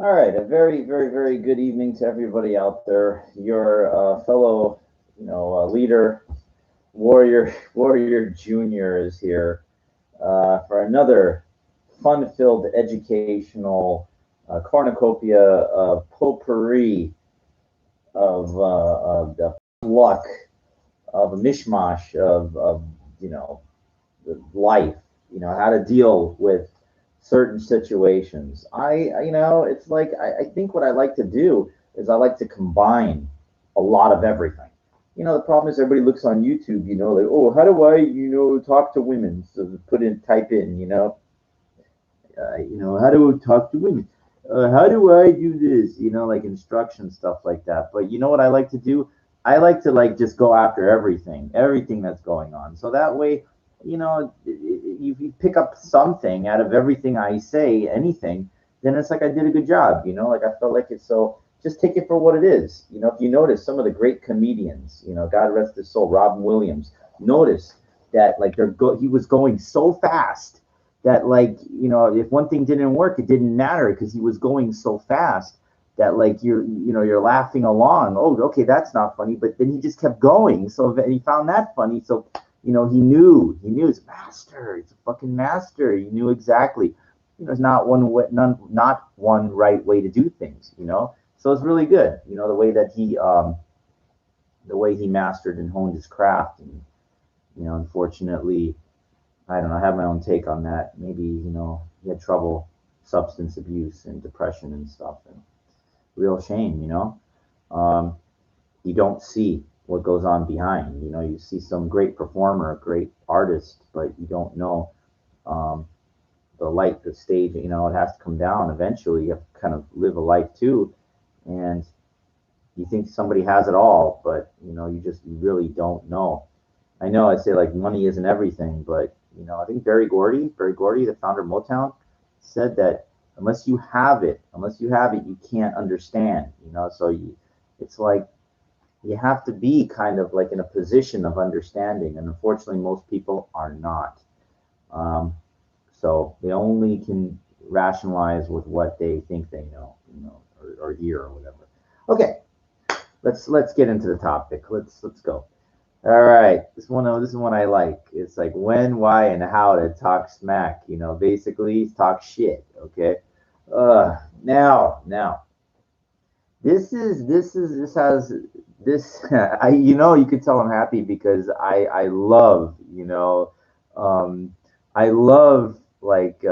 All right, a very, very, very good evening to everybody out there. Your fellow, leader, warrior, warrior junior is here for another fun-filled, educational cornucopia of potpourri of the luck of a mishmash of you know life. How to deal with certain situations. It's like I think what I like to do is I like to combine a lot of everything. The problem is everybody looks on YouTube, like, oh, how do I, talk to women? So type in, how do I talk to women? How do I do this? Like instruction stuff like that. But you know what I like to do? I like to like just go after everything that's going on. So that way, you pick up something out of everything I say, anything, then it's like I did a good job. Like I felt like it's so. Just take it for what it is. If you notice some of the great comedians, God rest his soul, Robin Williams, notice that like he was going so fast that like if one thing didn't work it didn't matter because he was going so fast that like you're laughing along. Oh, okay, that's not funny, but then he just kept going, so he found that funny. So he knew he's a master. He's a fucking master. He knew exactly there's not one way, not one right way to do things. So it's really good, the way he mastered and honed his craft. And unfortunately, I don't know. I have my own take on that. Maybe he had trouble, substance abuse and depression and stuff, and real shame. You don't see what goes on behind. You see some great performer, a great artist, but you don't know the light, the stage. It has to come down eventually. You have to kind of live a life too, and you think somebody has it all, but you really don't know. I know I say like money isn't everything, but I think Barry Gordy, the founder of Motown, said that unless you have it, you can't understand. So it's like you have to be kind of like in a position of understanding, and unfortunately, most people are not. Um, so they only can rationalize with what they think they know, or hear or whatever. Okay, let's get into the topic. Let's go. All right, this is one I like. It's like when, why, and how to talk smack. Basically talk shit. Okay. Now, this has this. I you could tell I'm happy because I love um, I love like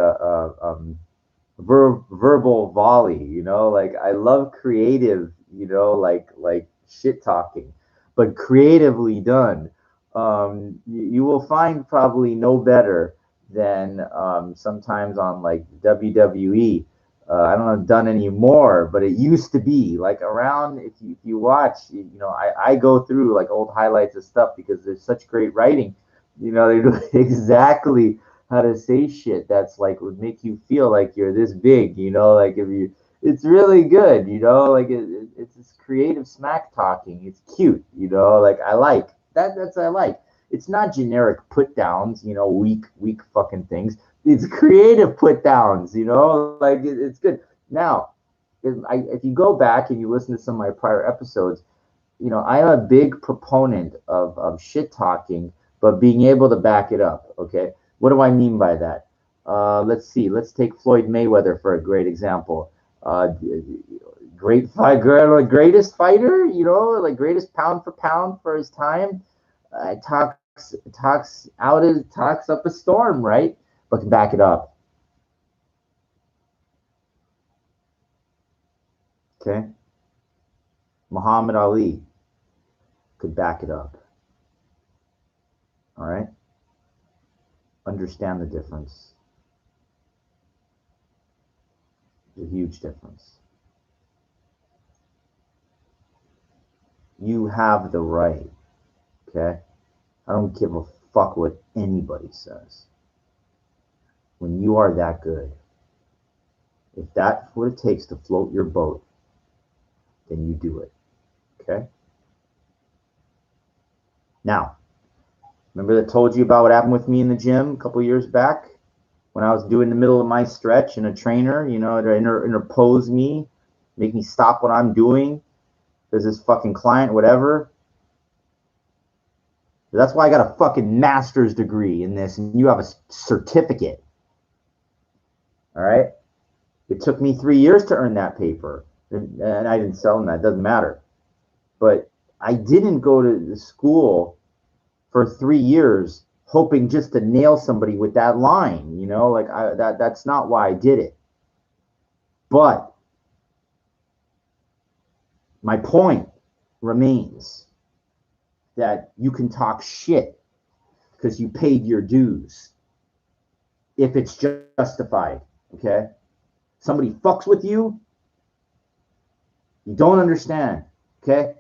verbal volley. Like I love creative. Like shit talking, but creatively done. You will find probably no better than sometimes on like WWE. I don't know done anymore, but it used to be like around. If you watch, I go through like old highlights of stuff because there's such great writing. They do exactly how to say shit that's like would make you feel like you're this big. Like if you, it's really good. Like it's this creative smack talking. It's cute. Like I like that. That's what I like. It's not generic put downs. Weak fucking things. It's creative put downs. Like it's good. Now, if you go back and you listen to some of my prior episodes, I am a big proponent of shit talking, but being able to back it up. Okay, what do I mean by that? Let's see. Let's take Floyd Mayweather for a great example. Great fight, greatest fighter. Like greatest pound for pound for his time. Talks up a storm, right? But can back it up. Okay, Muhammad Ali could back it up. All right, understand the difference. There's a huge difference. You have the right. Okay, I don't give a fuck what anybody says. When you are that good, if that's what it takes to float your boat, then you do it. Okay. Now, remember that I told you about what happened with me in the gym a couple years back when I was doing the middle of my stretch and a trainer, you know, to interpose me, make me stop what I'm doing because this fucking client, whatever. That's why I got a fucking master's degree in this, and you have a certificate. All right? It took me 3 years to earn that paper, and I didn't sell them that. It doesn't matter. But I didn't go to the school for 3 years hoping just to nail somebody with that line, you know? Like, that's not why I did it. But my point remains that you can talk shit because you paid your dues if it's justified, okay? Somebody fucks with you, you don't understand, okay?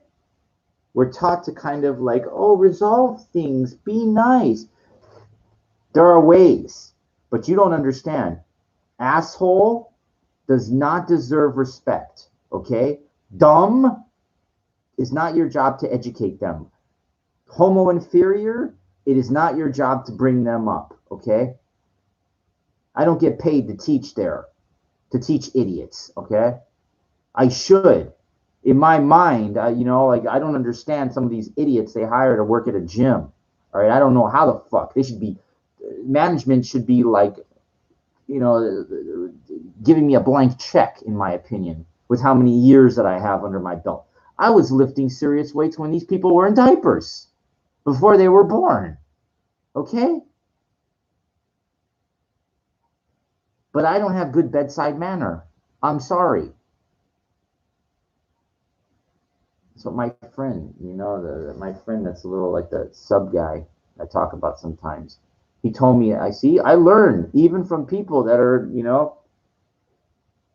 We're taught to kind of like, oh, resolve things, be nice. There are ways, but you don't understand. Asshole does not deserve respect, okay? Dumb is not your job to educate them. Homo inferior, it is not your job to bring them up, okay? I don't get paid to teach there, to teach idiots, okay? I should. In my mind, you know, like, I don't understand some of these idiots they hire to work at a gym, all right? I don't know how the fuck. They should be, management should be like, you know, giving me a blank check, in my opinion, with how many years that I have under my belt. I was lifting serious weights when these people were in diapers, before they were born, okay? But I don't have good bedside manner. I'm sorry. So my friend, you know, my friend that's a little like the sub guy I talk about sometimes, he told me, I learn even from people that are, you know,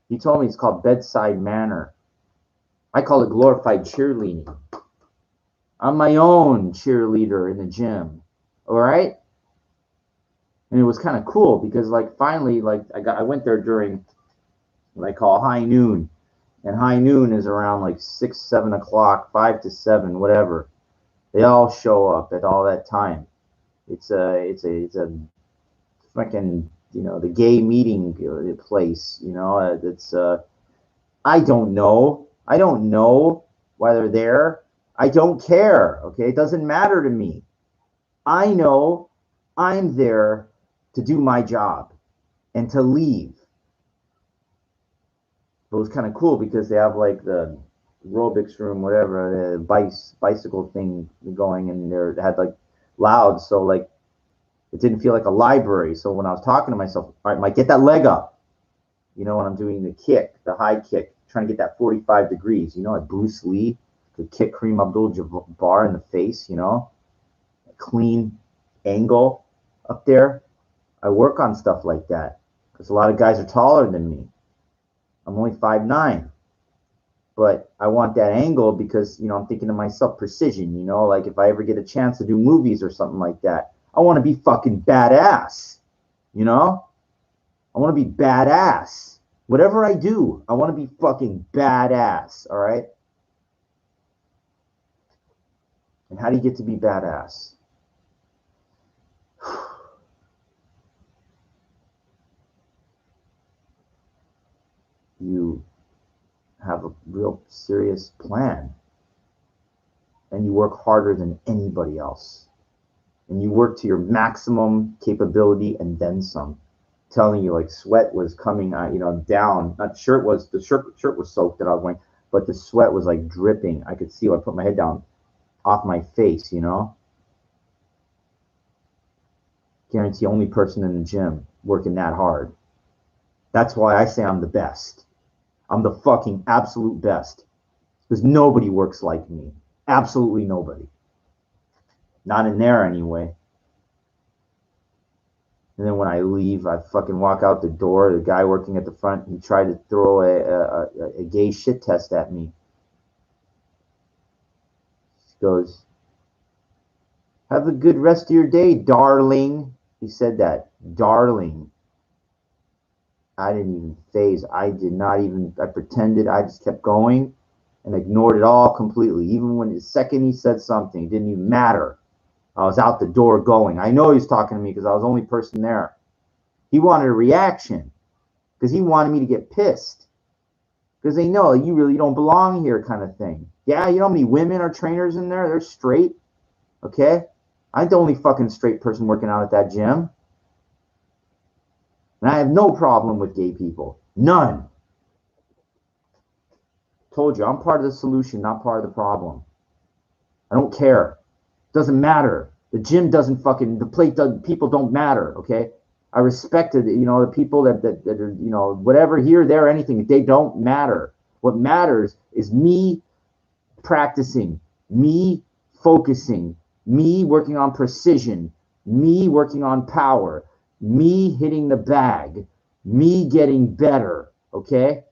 he told me it's called bedside manner. I call it glorified cheerleading. I'm my own cheerleader in the gym, all right? And it was kind of cool because, like, finally, like, I went there during what I call high noon, and high noon is around like 6, 7 o'clock, 5 to 7, whatever. They all show up at all that time. It's a freaking, you know, the gay meeting place. You know, it's I don't know. I don't know why they're there. I don't care. Okay, it doesn't matter to me. I know I'm there to do my job and to leave. But it was kind of cool because they have like the aerobics room, whatever, the bicycle thing going, and they had like loud, so like it didn't feel like a library. So when I was talking to myself, all right, Mike, get that leg up. You know, when I'm doing the kick, the high kick, trying to get that 45 degrees. You know, like Bruce Lee could kick Kareem Abdul-Jabbar in the face. You know, a clean angle up there. I work on stuff like that because a lot of guys are taller than me. I'm only 5'9", but I want that angle because, you know, I'm thinking to myself, precision, you know, like if I ever get a chance to do movies or something like that, I want to be fucking badass, you know? I want to be badass. Whatever I do, I want to be fucking badass, all right? And how do you get to be badass? You have a real serious plan, and you work harder than anybody else, and you work to your maximum capability and then some. Telling you, like, sweat was coming, you know, down. Not shirt was the shirt was soaked that I was wearing, but the sweat was like dripping. I could see when I put my head down off my face, you know. Guarantee only person in the gym working that hard. That's why I say I'm the best. I'm the fucking absolute best. Because nobody works like me. Absolutely nobody. Not in there anyway. And then when I leave, I fucking walk out the door. The guy working at the front, he tried to throw a gay shit test at me. He goes, "Have a good rest of your day, darling." He said that, darling. I didn't even phase. I did not even, I pretended. I just kept going and ignored it all completely. Even when the second he said something, it didn't even matter. I was out the door going. I know he was talking to me because I was the only person there. He wanted a reaction because he wanted me to get pissed because they know you really don't belong here, kind of thing. Yeah, you know how many women are trainers in there? They're straight. Okay? I'm the only fucking straight person working out at that gym. And I have no problem with gay people. None. Told you, I'm part of the solution, not part of the problem. I don't care. Doesn't matter. The gym doesn't fucking, the plate doesn't, people don't matter, okay? I respected, you know, the people that are, you know, whatever, here, there, anything, they don't matter. What matters is me practicing, me focusing, me working on precision, me working on power, me hitting the bag, me getting better, okay?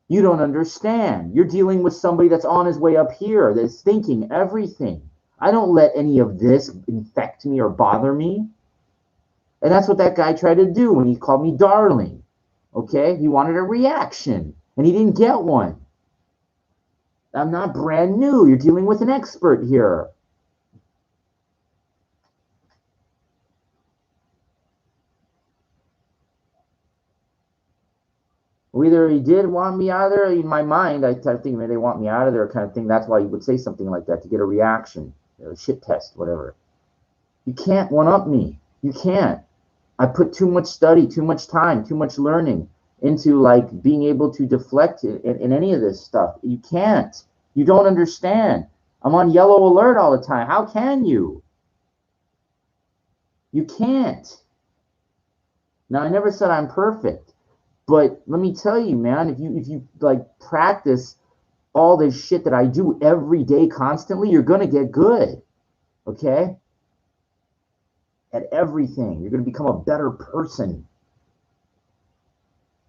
You don't understand. You're dealing with somebody that's on his way up here, that's thinking everything. I don't let any of this infect me or bother me. And that's what that guy tried to do when he called me darling. Okay? He wanted a reaction, and he didn't get one. I'm not brand new. You're dealing with an expert here. Either he did want me out of there, in my mind, I think maybe they want me out of there kind of thing. That's why you would say something like that, to get a reaction, a shit test, whatever. You can't one-up me. You can't. I put too much study, too much time, too much learning into like being able to deflect in any of this stuff. You can't. You don't understand. I'm on yellow alert all the time. How can you? You can't. Now, I never said I'm perfect, but let me tell you, man, if you like practice all this shit that I do every day constantly, you're going to get good. Okay? At everything. You're going to become a better person.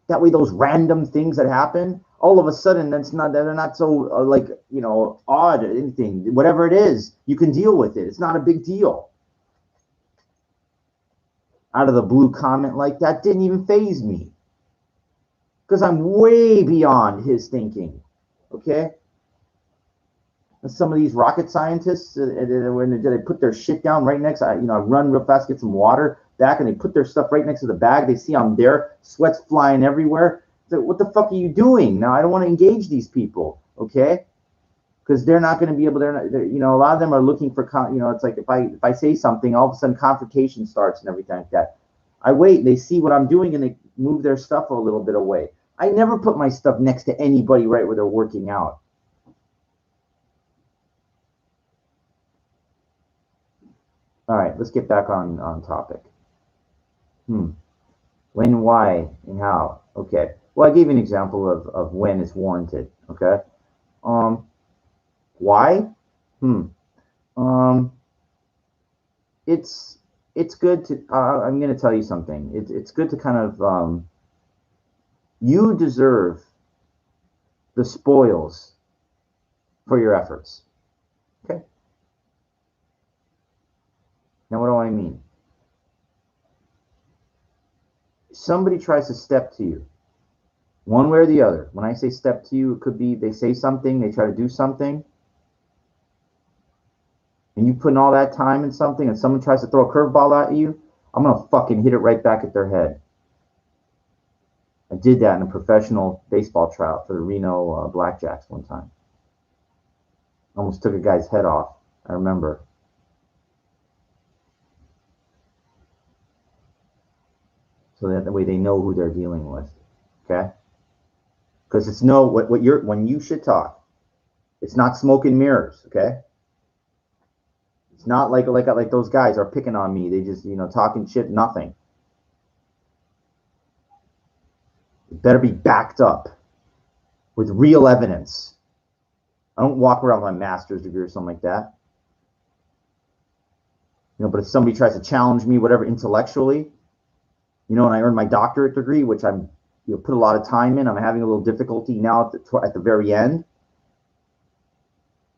That way, those random things that happen, all of a sudden, they're not so like, you know, odd or anything. Whatever it is, you can deal with it. It's not a big deal. Out of the blue comment like that didn't even faze me, because I'm way beyond his thinking. Okay? And some of these rocket scientists, when they put their shit down right next, I run real fast, get some water back, and they put their stuff right next to the bag. They see I'm there, sweat's flying everywhere. So what the fuck are you doing? Now, I don't want to engage these people, okay? Because they're not going to be able, you know, a lot of them are looking for, you know, it's like if I say something, all of a sudden confrontation starts and everything like that. I wait, they see what I'm doing, and they move their stuff a little bit away. I never put my stuff next to anybody right where they're working out. All right, let's get back on topic. When, why, and how. Okay. Well, I gave you an example of when it's warranted. Okay. Why? It's good to. I'm going to tell you something. It's good to kind of. You deserve the spoils for your efforts. Okay. Now, what do I mean? Somebody tries to step to you, one way or the other. When I say step to you, it could be they say something, they try to do something, and you put in all that time in something, and someone tries to throw a curveball at you, I'm going to fucking hit it right back at their head. I did that in a professional baseball tryout for the Reno Blackjacks one time. Almost took a guy's head off, I remember. So that way they know who they're dealing with, okay? Because it's when you shit talk, it's not smoke and mirrors, okay? It's not like those guys are picking on me. They just, you know, talking shit, nothing. It better be backed up with real evidence. I don't walk around with my master's degree or something like that. You know, but if somebody tries to challenge me, whatever, intellectually, you know, and I earned my doctorate degree, which I'm, you know, put a lot of time in. I'm having a little difficulty now at the very end.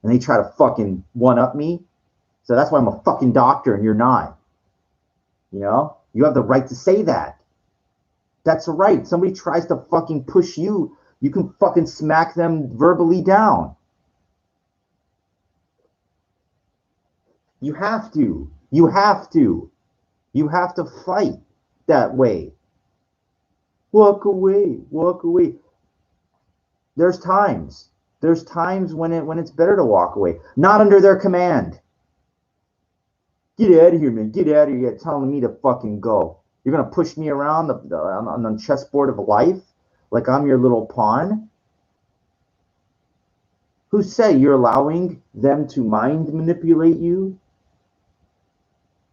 And they try to fucking one-up me. So that's why I'm a fucking doctor and you're not. You know? You have the right to say that. That's right. Somebody tries to fucking push you, you can fucking smack them verbally down. You have to. You have to. You have to fight. that way. Walk away, walk away. There's times. There's times when it's better to walk away. Not under their command. Get out of here, man. Get out of here. You're telling me to fucking go. You're going to push me around on the chessboard of life like I'm your little pawn? Who say you're allowing them to mind manipulate you?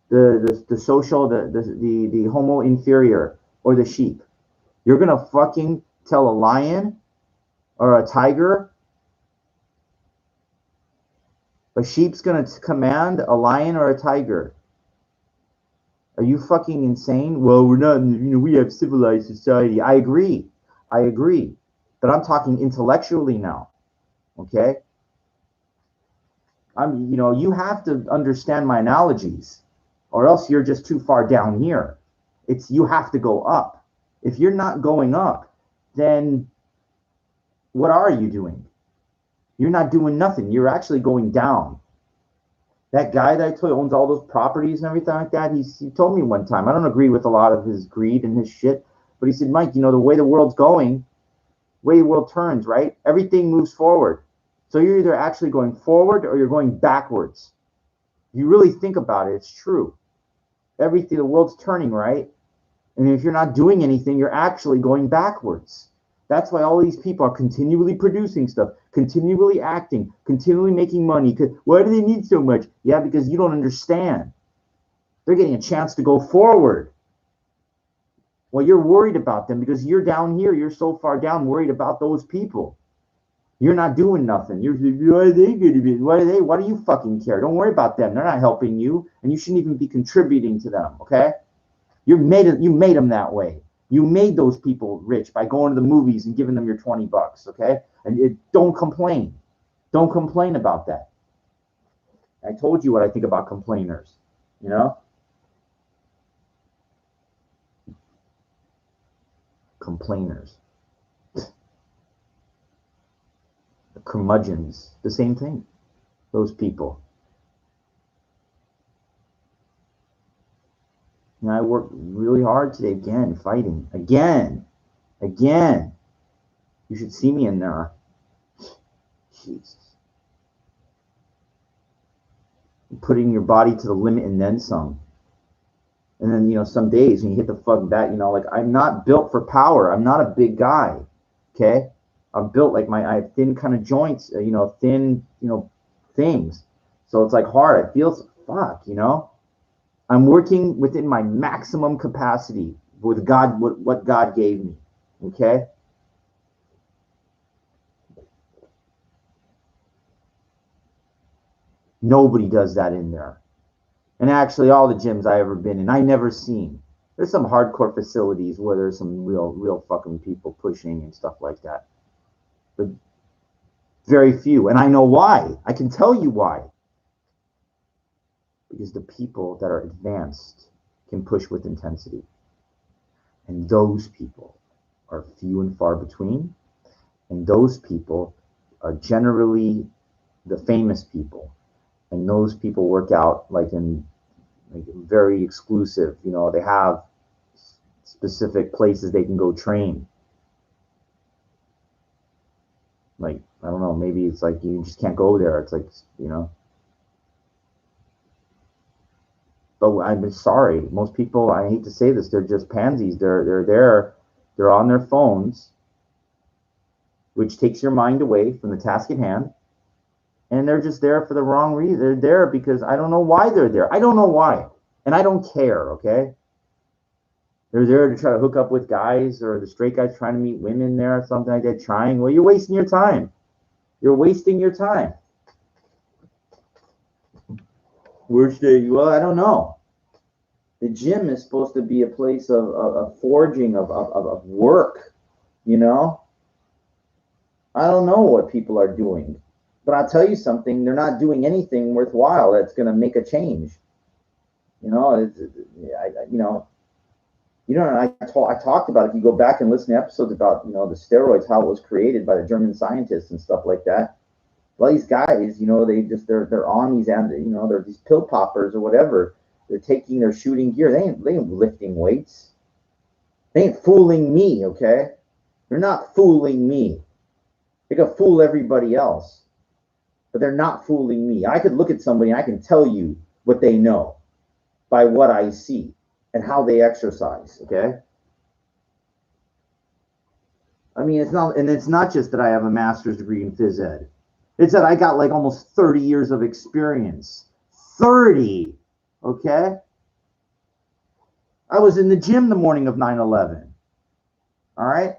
The social, the homo inferior, or the sheep. You're going to fucking tell a lion or a tiger, a sheep's going to command a lion or a tiger. Are you fucking insane? Well, we're not, we have civilized society. I agree. But I'm talking intellectually now. Okay? You have to understand my analogies, or else you're just too far down here. You have to go up. If you're not going up, then what are you doing? You're not doing nothing. You're actually going down. That guy that I told you owns all those properties and everything like that, he told me one time, I don't agree with a lot of his greed and his shit, but he said, Mike, the way the world's going, the way the world turns, right? Everything moves forward. So you're either actually going forward or you're going backwards. You really think about it, it's true. Everything, the world's turning, right? And if you're not doing anything, you're actually going backwards. That's why all these people are continually producing stuff, continually acting, continually making money. Why do they need so much? Yeah, because you don't understand. They're getting a chance to go forward. Well, you're worried about them because you're down here. You're so far down, worried about those people. You're not doing nothing. Why are they going to be? Why do you fucking care? Don't worry about them. They're not helping you, and you shouldn't even be contributing to them, okay? You made them that way. You made those people rich by going to the movies and giving them your $20, okay? And don't complain. Don't complain about that. I told you what I think about complainers, Complainers. The curmudgeons, the same thing. Those people. And I worked really hard today again, fighting. Again. You should see me in there. Jesus. Putting your body to the limit and then some. And then, some days when you hit the fuck back, like I'm not built for power. I'm not a big guy. Okay? I'm built like I have thin kind of joints, thin, things. So it's like hard. It feels fuck, I'm working within my maximum capacity with God, what God gave me. Okay? Nobody does that in there. And actually, all the gyms I ever been in, I never seen. There's some hardcore facilities where there's some real fucking people pushing and stuff like that. But very few. And I know why. I can tell you why. Because the people that are advanced can push with intensity. And those people are few and far between. And those people are generally the famous people. And those people work out like very exclusive. They have specific places they can go train. Like, I don't know, maybe it's like you just can't go there. It's like, But I'm sorry, most people, I hate to say this, they're just pansies. They're there, they're on their phones, which takes your mind away from the task at hand. And they're just there for the wrong reason. They're there because I don't know why they're there. I don't know why. And I don't care, okay? They're there to try to hook up with guys, or the straight guys trying to meet women there or something like that, trying. Well, you're wasting your time. You're wasting your time. Well, I don't know. The gym is supposed to be a place of forging, of work, I don't know what people are doing. But I'll tell you something, they're not doing anything worthwhile that's going to make a change. I talked about, if you go back and listen to episodes about, the steroids, how it was created by the German scientists and stuff like that. Well, these guys, they're on these, they're these pill poppers or whatever. They're shooting gear. They ain't lifting weights. They ain't fooling me, okay? They're not fooling me. They can fool everybody else, but they're not fooling me. I could look at somebody and I can tell you what they know by what I see and how they exercise, okay? I mean, it's not just that I have a master's degree in phys ed. It's that I got like almost 30 years of experience. 30, okay? I was in the gym the morning of 9/11. All right?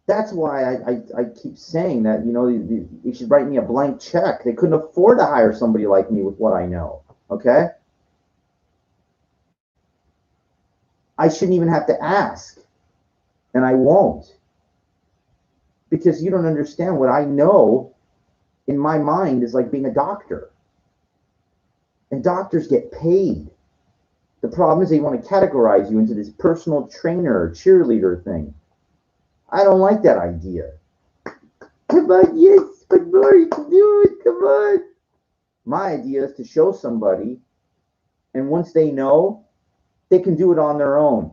That's why I keep saying that, you should write me a blank check. They couldn't afford to hire somebody like me with what I know, okay? I shouldn't even have to ask, and I won't. Because you don't understand what I know in my mind is like being a doctor. And doctors get paid. The problem is they want to categorize you into this personal trainer, cheerleader thing. I don't like that idea. Come on, yes, but more, you can do it, come on. My idea is to show somebody, and once they know, they can do it on their own.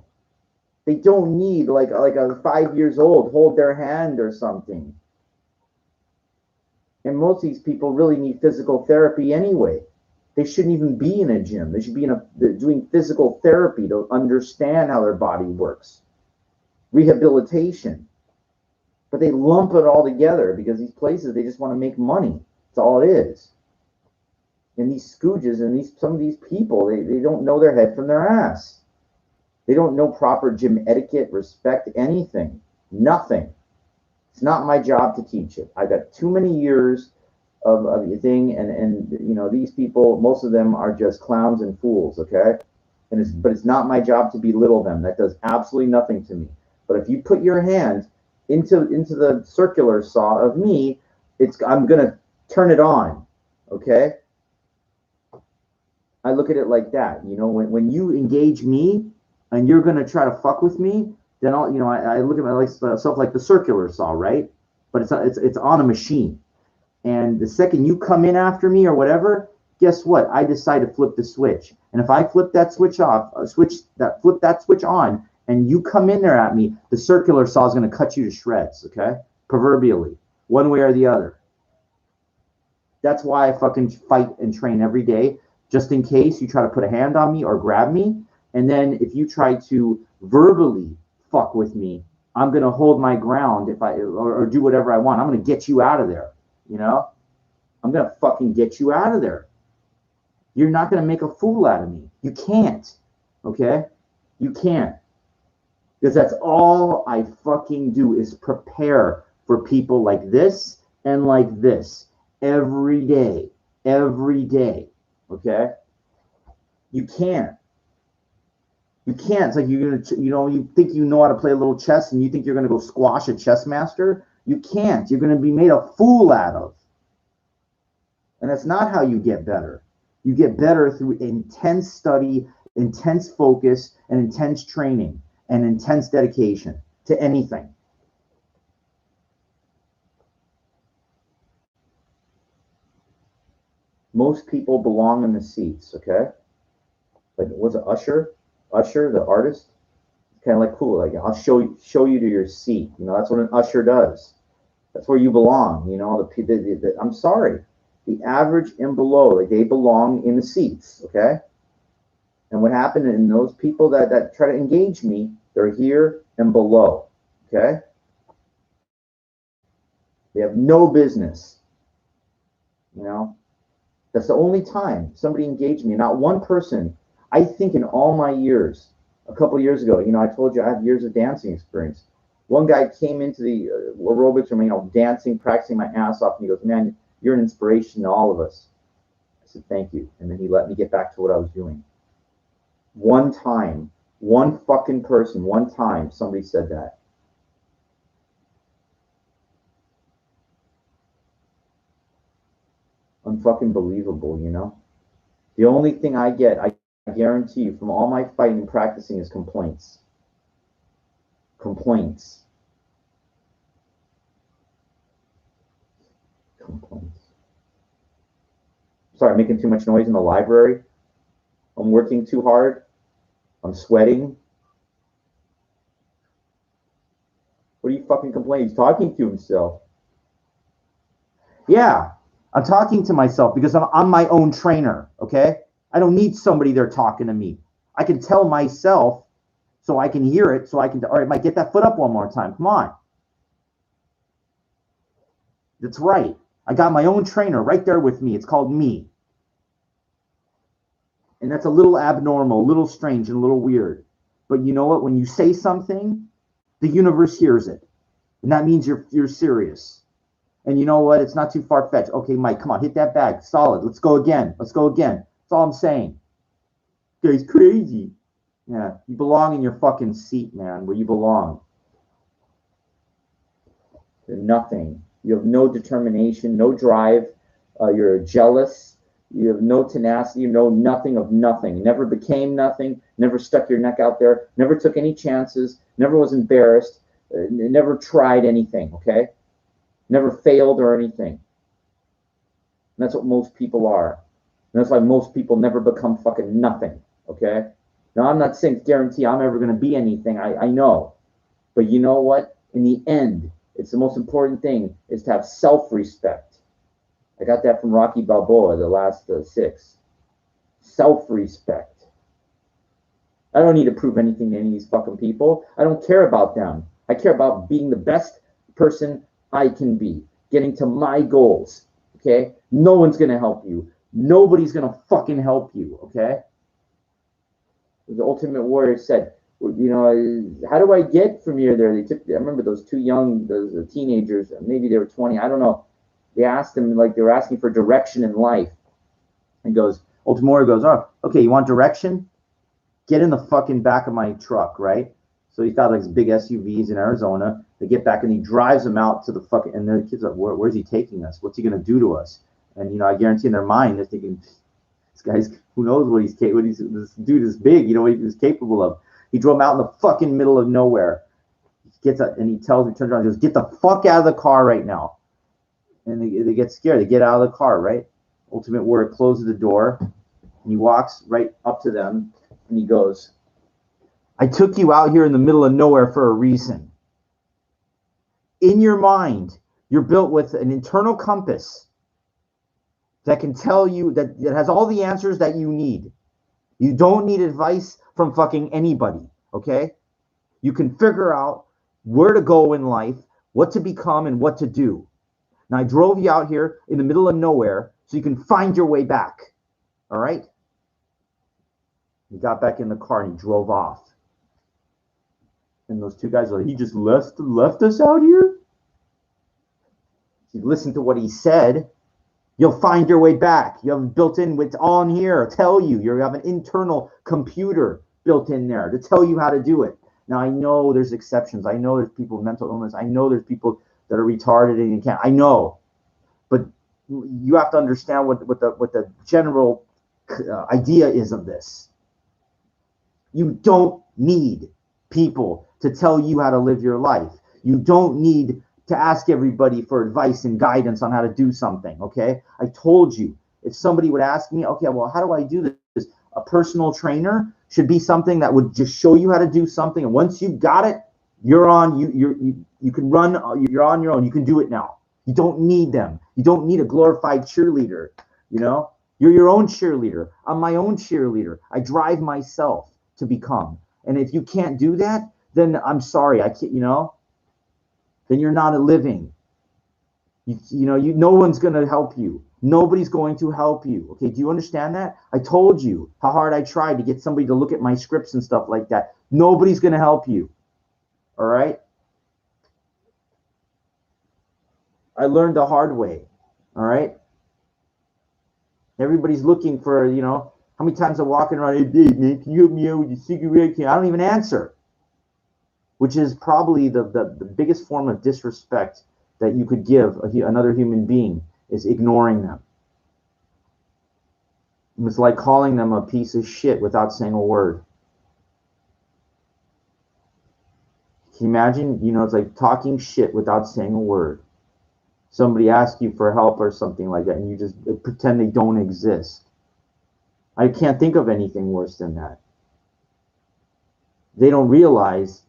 They don't need like a 5 years old hold their hand or something. And most of these people really need physical therapy anyway. They shouldn't even be in a gym. They should be doing physical therapy to understand how their body works. Rehabilitation. But they lump it all together because these places, they just want to make money. That's all it is. And these stooges and some of these people, they don't know their head from their ass. They don't know proper gym etiquette, respect, anything. Nothing. It's not my job to teach it. I got too many years of a thing, and these people, most of them are just clowns and fools, okay? But it's not my job to belittle them. That does absolutely nothing to me. But if you put your hand into the circular saw of me, I'm gonna turn it on, okay? I look at it like that. When you engage me and you're gonna try to fuck with me, then I look at myself like the circular saw, right? But it's on a machine. And the second you come in after me or whatever, guess what? I decide to flip the switch. And if I flip that switch off, flip that switch on, and you come in there at me, the circular saw is going to cut you to shreds, okay? Proverbially, one way or the other. That's why I fucking fight and train every day, just in case you try to put a hand on me or grab me. And then if you try to verbally fuck with me, I'm going to hold my ground or do whatever I want. I'm going to get you out of there, I'm going to fucking get you out of there. You're not going to make a fool out of me. You can't, okay? You can't. Because that's all I fucking do is prepare for people like this and like this every day, okay? You can't. You can't. It's like you think you know how to play a little chess and you think you're gonna go squash a chess master. You can't. You're gonna be made a fool out of. And that's not how you get better. You get better through intense study, intense focus, and intense training, and intense dedication to anything. Most people belong in the seats, okay? Like, was it Usher? Usher, the artist? Kind of like, cool, like, I'll show you to your seat. That's what an usher does. That's where you belong. I'm sorry. The average and below, like, they belong in the seats, okay? And what happened in those people that try to engage me, they're here and below, okay? They have no business, That's the only time somebody engaged me. Not one person, I think in all my years, a couple of years ago, I told you I have years of dancing experience. One guy came into the aerobics room, dancing, practicing my ass off, and he goes, man, you're an inspiration to all of us. I said, thank you. And then he let me get back to what I was doing. One time, one fucking person, one time, somebody said that. Unfucking believable, The only thing I get, I guarantee you, from all my fighting and practicing is complaints. Complaints. Complaints. Sorry, making too much noise in the library? I'm working too hard. I'm sweating. What are you fucking complaining? He's talking to himself. Yeah, I'm talking to myself because I'm my own trainer, okay? I don't need somebody there talking to me. I can tell myself so I can hear it, so I can, all right, Mike, get that foot up one more time. Come on. That's right. I got my own trainer right there with me. It's called me. And that's a little abnormal, a little strange, and a little weird. But you know what? When you say something, the universe hears it. And that means you're serious. And you know what? It's not too far-fetched. Okay, Mike, come on, hit that bag. Solid. Let's go again. Let's go again. That's all I'm saying. Guy's crazy. Yeah, you belong in your fucking seat, man, where you belong. You're nothing. You have no determination, no drive. You're jealous. You have no tenacity. You know nothing of nothing. Never became nothing. Never stuck your neck out there. Never took any chances. Never was embarrassed. Never tried anything, okay? Never failed or anything. And that's what most people are. And that's why most people never become fucking nothing, okay? Now, I'm not saying guarantee I'm ever going to be anything. I know. But you know what? In the end, it's the most important thing is to have self-respect. I got that from Rocky Balboa, the last 6. Self-respect. I don't need to prove anything to any of these fucking people. I don't care about them. I care about being the best person I can be, getting to my goals, okay? No one's going to help you. Nobody's going to fucking help you, okay? The Ultimate Warrior said, you know, how do I get from here there? I remember those 2 young, those teenagers, maybe they were 20, I don't know. They asked him, like they were asking for direction in life. And goes, Ultimate Warrior goes, oh, okay, you want direction? Get in the fucking back of my truck, right? So he's got like big SUVs in Arizona. They get back and he drives them out to the fucking, and the kids are like, where's he taking us? What's he going to do to us? And, you know, I guarantee in their mind, they're thinking, this guy's, who knows what he's capable of. This dude is big, you know what he was capable of. He drove him out in the fucking middle of nowhere. He gets up and he tells me, turns around and goes, get the fuck out of the car right now. And they get scared. They get out of the car, right? Ultimate Warrior closes the door and he walks right up to them and he goes, I took you out here in the middle of nowhere for a reason. In your mind, you're built with an internal compass that can tell you, that has all the answers that you need. You don't need advice from fucking anybody, okay? You can figure out where to go in life, what to become, and what to do. Now, I drove you out here in the middle of nowhere so you can find your way back, all right? He got back in the car and he drove off. And those 2 guys are like, he just left us out here? You listen to what he said, you'll find your way back. You have built in what's on here, tell you. You have an internal computer built in there to tell you how to do it. Now, I know there's exceptions. I know there's people with mental illness. I know there's people that are retarded and you can't. I know. But you have to understand what the general idea is of this. You don't need people to tell you how to live your life. You don't need to ask everybody for advice and guidance on how to do something, okay? I told you, if somebody would ask me, okay, well, how do I do this? A personal trainer should be something that would just show you how to do something, and once you've got it, you're on. You can run. You're on your own. You can do it now. You don't need them. You don't need a glorified cheerleader. You know, you're your own cheerleader. I'm my own cheerleader. I drive myself to become. And if you can't do that, then I'm sorry. I can't. You know, then you're not a living. No one's going to help you. Nobody's going to help you. Okay, do you understand that? I told you how hard I tried to get somebody to look at my scripts and stuff like that. Nobody's going to help you. All right? I learned the hard way. All right? Everybody's looking for, how many times I'm walking around, hey, Dave, man, can you help me out with your cigarette? I don't even answer. Which is probably the biggest form of disrespect that you could give another human being, is ignoring them. It's like calling them a piece of shit without saying a word. Can you imagine? It's like talking shit without saying a word. Somebody asks you for help or something like that, and you just pretend they don't exist. I can't think of anything worse than that. They don't realize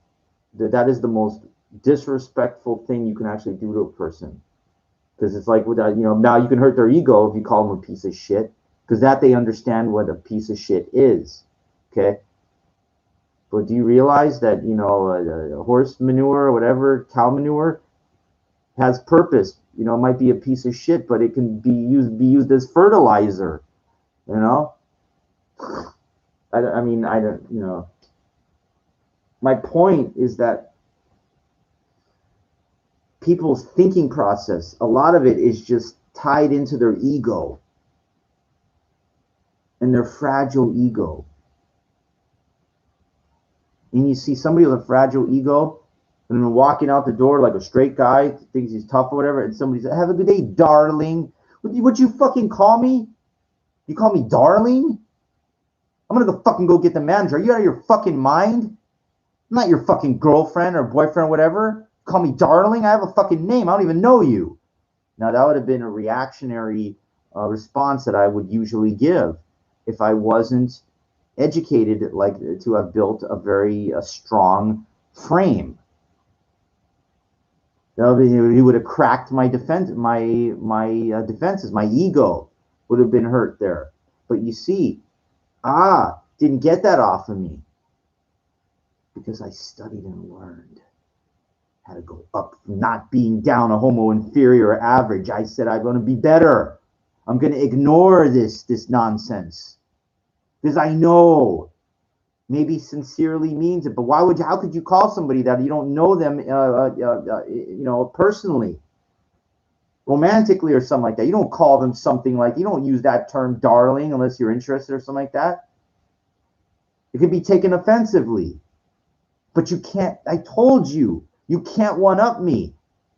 that that is the most disrespectful thing you can actually do to a person. Because it's like, without, now you can hurt their ego if you call them a piece of shit, because that they understand what a piece of shit is. Okay. But do you realize that, horse manure or whatever, cow manure, has purpose? It might be a piece of shit, but it can be used as fertilizer. You know, I mean, I don't. My point is that people's thinking process, a lot of it is just tied into their ego and their fragile ego. And you see somebody with a fragile ego, and then walking out the door like a straight guy, thinks he's tough or whatever, and somebody says, "Have a good day, darling." Would you fucking call me? You call me darling? I'm gonna go get the manager. Are you out of your fucking mind? I'm not your fucking girlfriend or boyfriend or whatever. Call me darling? I have a fucking name. I don't even know you. Now, that would have been a reactionary response that I would usually give if I wasn't educated, like, to have built a very strong frame. He would have cracked my defenses. My ego would have been hurt there. But you see, didn't get that off of me because I studied and learned how to go up from not being down a homo inferior average. I said I'm going to be better. I'm going to ignore this nonsense because I know maybe sincerely means it, but how could you call somebody that you don't know them, personally, romantically or something like that? You don't call them something like, you don't use that term darling unless you're interested or something like that. It could be taken offensively, but you can't. I told you, you can't one up me.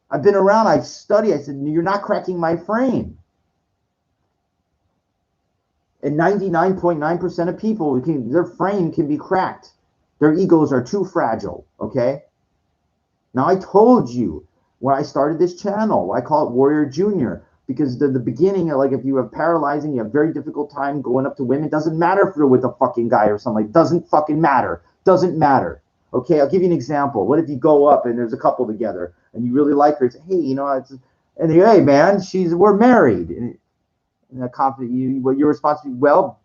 I've been around, I've studied. I said, you're not cracking my frame. And 99.9% of people, their frame can be cracked. Their egos are too fragile, okay? Now, I told you when I started this channel, I call it Warrior Junior, because the beginning, like, if you have paralyzing, you have very difficult time going up to women, doesn't matter if they're with a fucking guy or something, doesn't fucking matter. Doesn't matter. Okay, I'll give you an example. What if you go up and there's a couple together and you really like her and say, hey, hey man, we're married. And confident, what your response would be, well,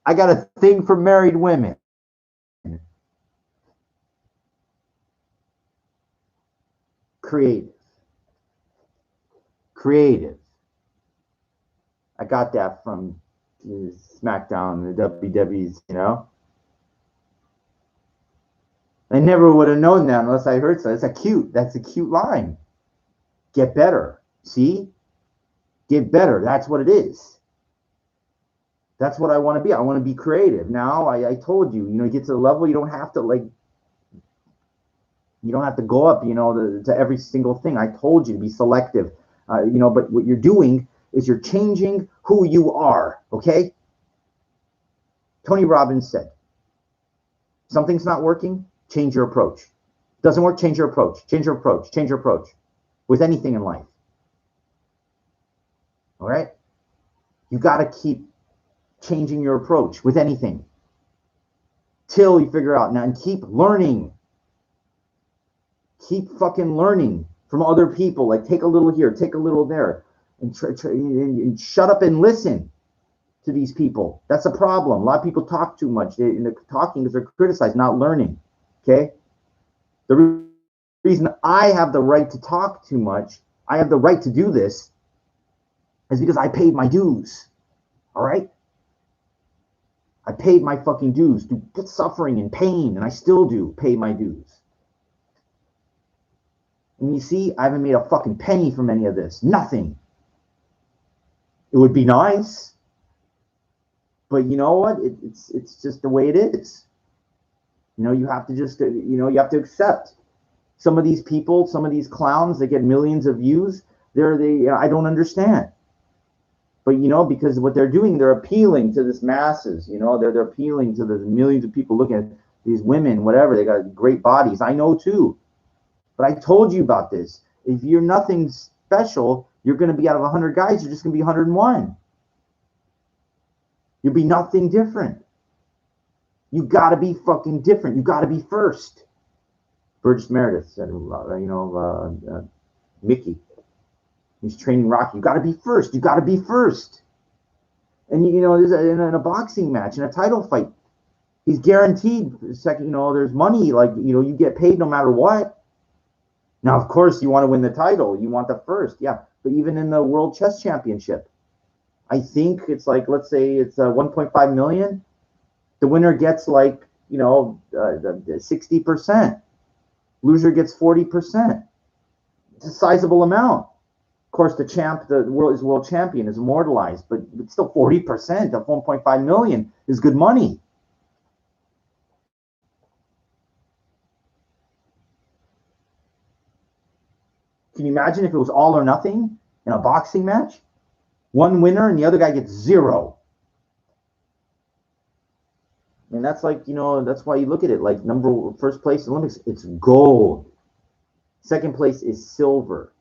I got a thing for married women. Creative. I got that from SmackDown, the WWE's, I never would have known that unless I heard so. That's a cute line. Get better. See? Get better. That's what it is. That's what I want to be. I want to be creative. Now, I told you, you get to the level, you don't have to go up, to every single thing. I told you to be selective, but what you're doing is you're changing who you are, okay? Tony Robbins said, something's not working, change your approach. Doesn't work, change your approach. Change your approach. Change your approach with anything in life. All right? You got to keep changing your approach with anything till you figure out now, and keep learning. Keep fucking learning from other people. Like, take a little here, take a little there, and and shut up and listen to these people. That's a problem. A lot of people talk too much. They're talking because they're criticized, not learning. Okay? The reason I have the right to talk too much, I have the right to do this, is because I paid my dues. All right? I paid my fucking dues through suffering and pain, and I still do pay my dues. And you see, I haven't made a fucking penny from any of this. Nothing. It would be nice, but you know what? It's just the way it is. You have to just, you have to accept. Some of these people, some of these clowns that get millions of views, I don't understand. But, because what they're doing, they're appealing to this masses, they're appealing to the millions of people looking at these women, whatever, they got great bodies. I know too. But I told you about this. If you're nothing special, you're going to be, out of 100 guys, you're just going to be 101. You'll be nothing different. You got to be fucking different. You got to be first. Burgess Meredith said, Mickey, he's training Rocky. You got to be first. You got to be first. And in a boxing match, in a title fight, he's guaranteed second. There's money. Like you get paid no matter what. Now, of course, you want to win the title. You want the first, yeah. But even in the World Chess Championship, I think it's like, let's say it's 1.5 million. The winner gets 60%. Loser gets 40%. It's a sizable amount. Of course, the world champion is immortalized, but it's still 40% of 1.5 million is good money. Can you imagine if it was all or nothing in a boxing match? One winner and the other guy gets zero. And that's that's why you look at it like first place Olympics, it's gold. Second place is silver.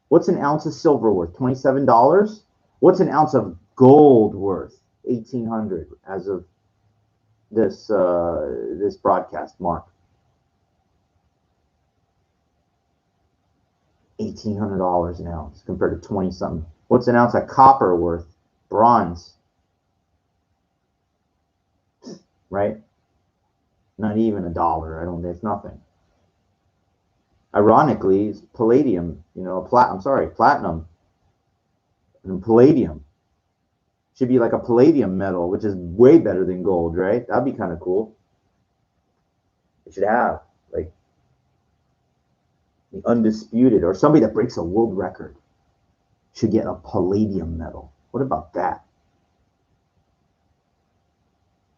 What's an ounce of silver worth? $27? What's an ounce of gold worth? $1,800 as of this broadcast, Mark. $1,800 an ounce compared to 20 something. What's an ounce of copper worth? Bronze. Right? Not even $1. I don't think it's nothing. Ironically, it's palladium, platinum and palladium. Should be like a palladium medal, which is way better than gold, right? That'd be kind of cool. It should have like the undisputed, or somebody that breaks a world record should get a palladium medal. What about that?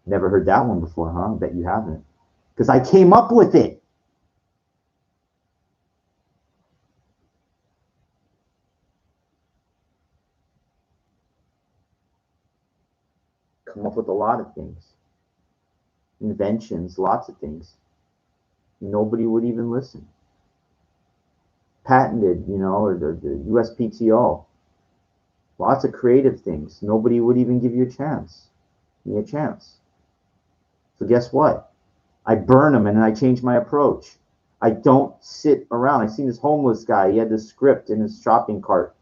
Never heard that one before, huh? I bet you haven't. Because I came up with it. Come up with a lot of things. Inventions, lots of things. Nobody would even listen. Patented, or the USPTO. Lots of creative things. Nobody would even give you a chance. Give me a chance. So guess what? I burn them and then I change my approach. I don't sit around. I seen this homeless guy. He had this script in his shopping cart.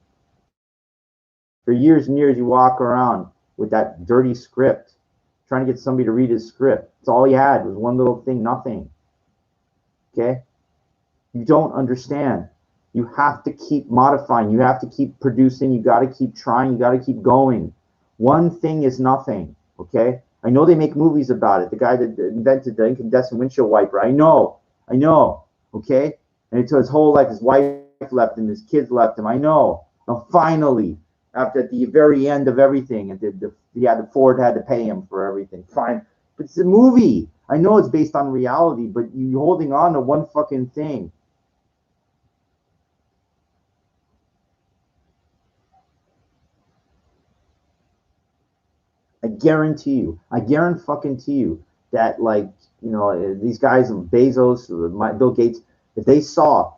For years and years, you walk around with that dirty script, trying to get somebody to read his script. It's all he had was one little thing, nothing. Okay? You don't understand. You have to keep modifying. You have to keep producing. You got to keep trying. You got to keep going. One thing is nothing. Okay? I know they make movies about it. The guy that invented the incandescent windshield wiper. I know. Okay? And it's his whole life. His wife left him. His kids left him. I know. Now, finally, after at the very end of everything, and Ford had to pay him for everything. Fine. But it's a movie. I know it's based on reality, but you're holding on to one fucking thing. I guarantee you that these guys, Bezos, Bill Gates, if they saw,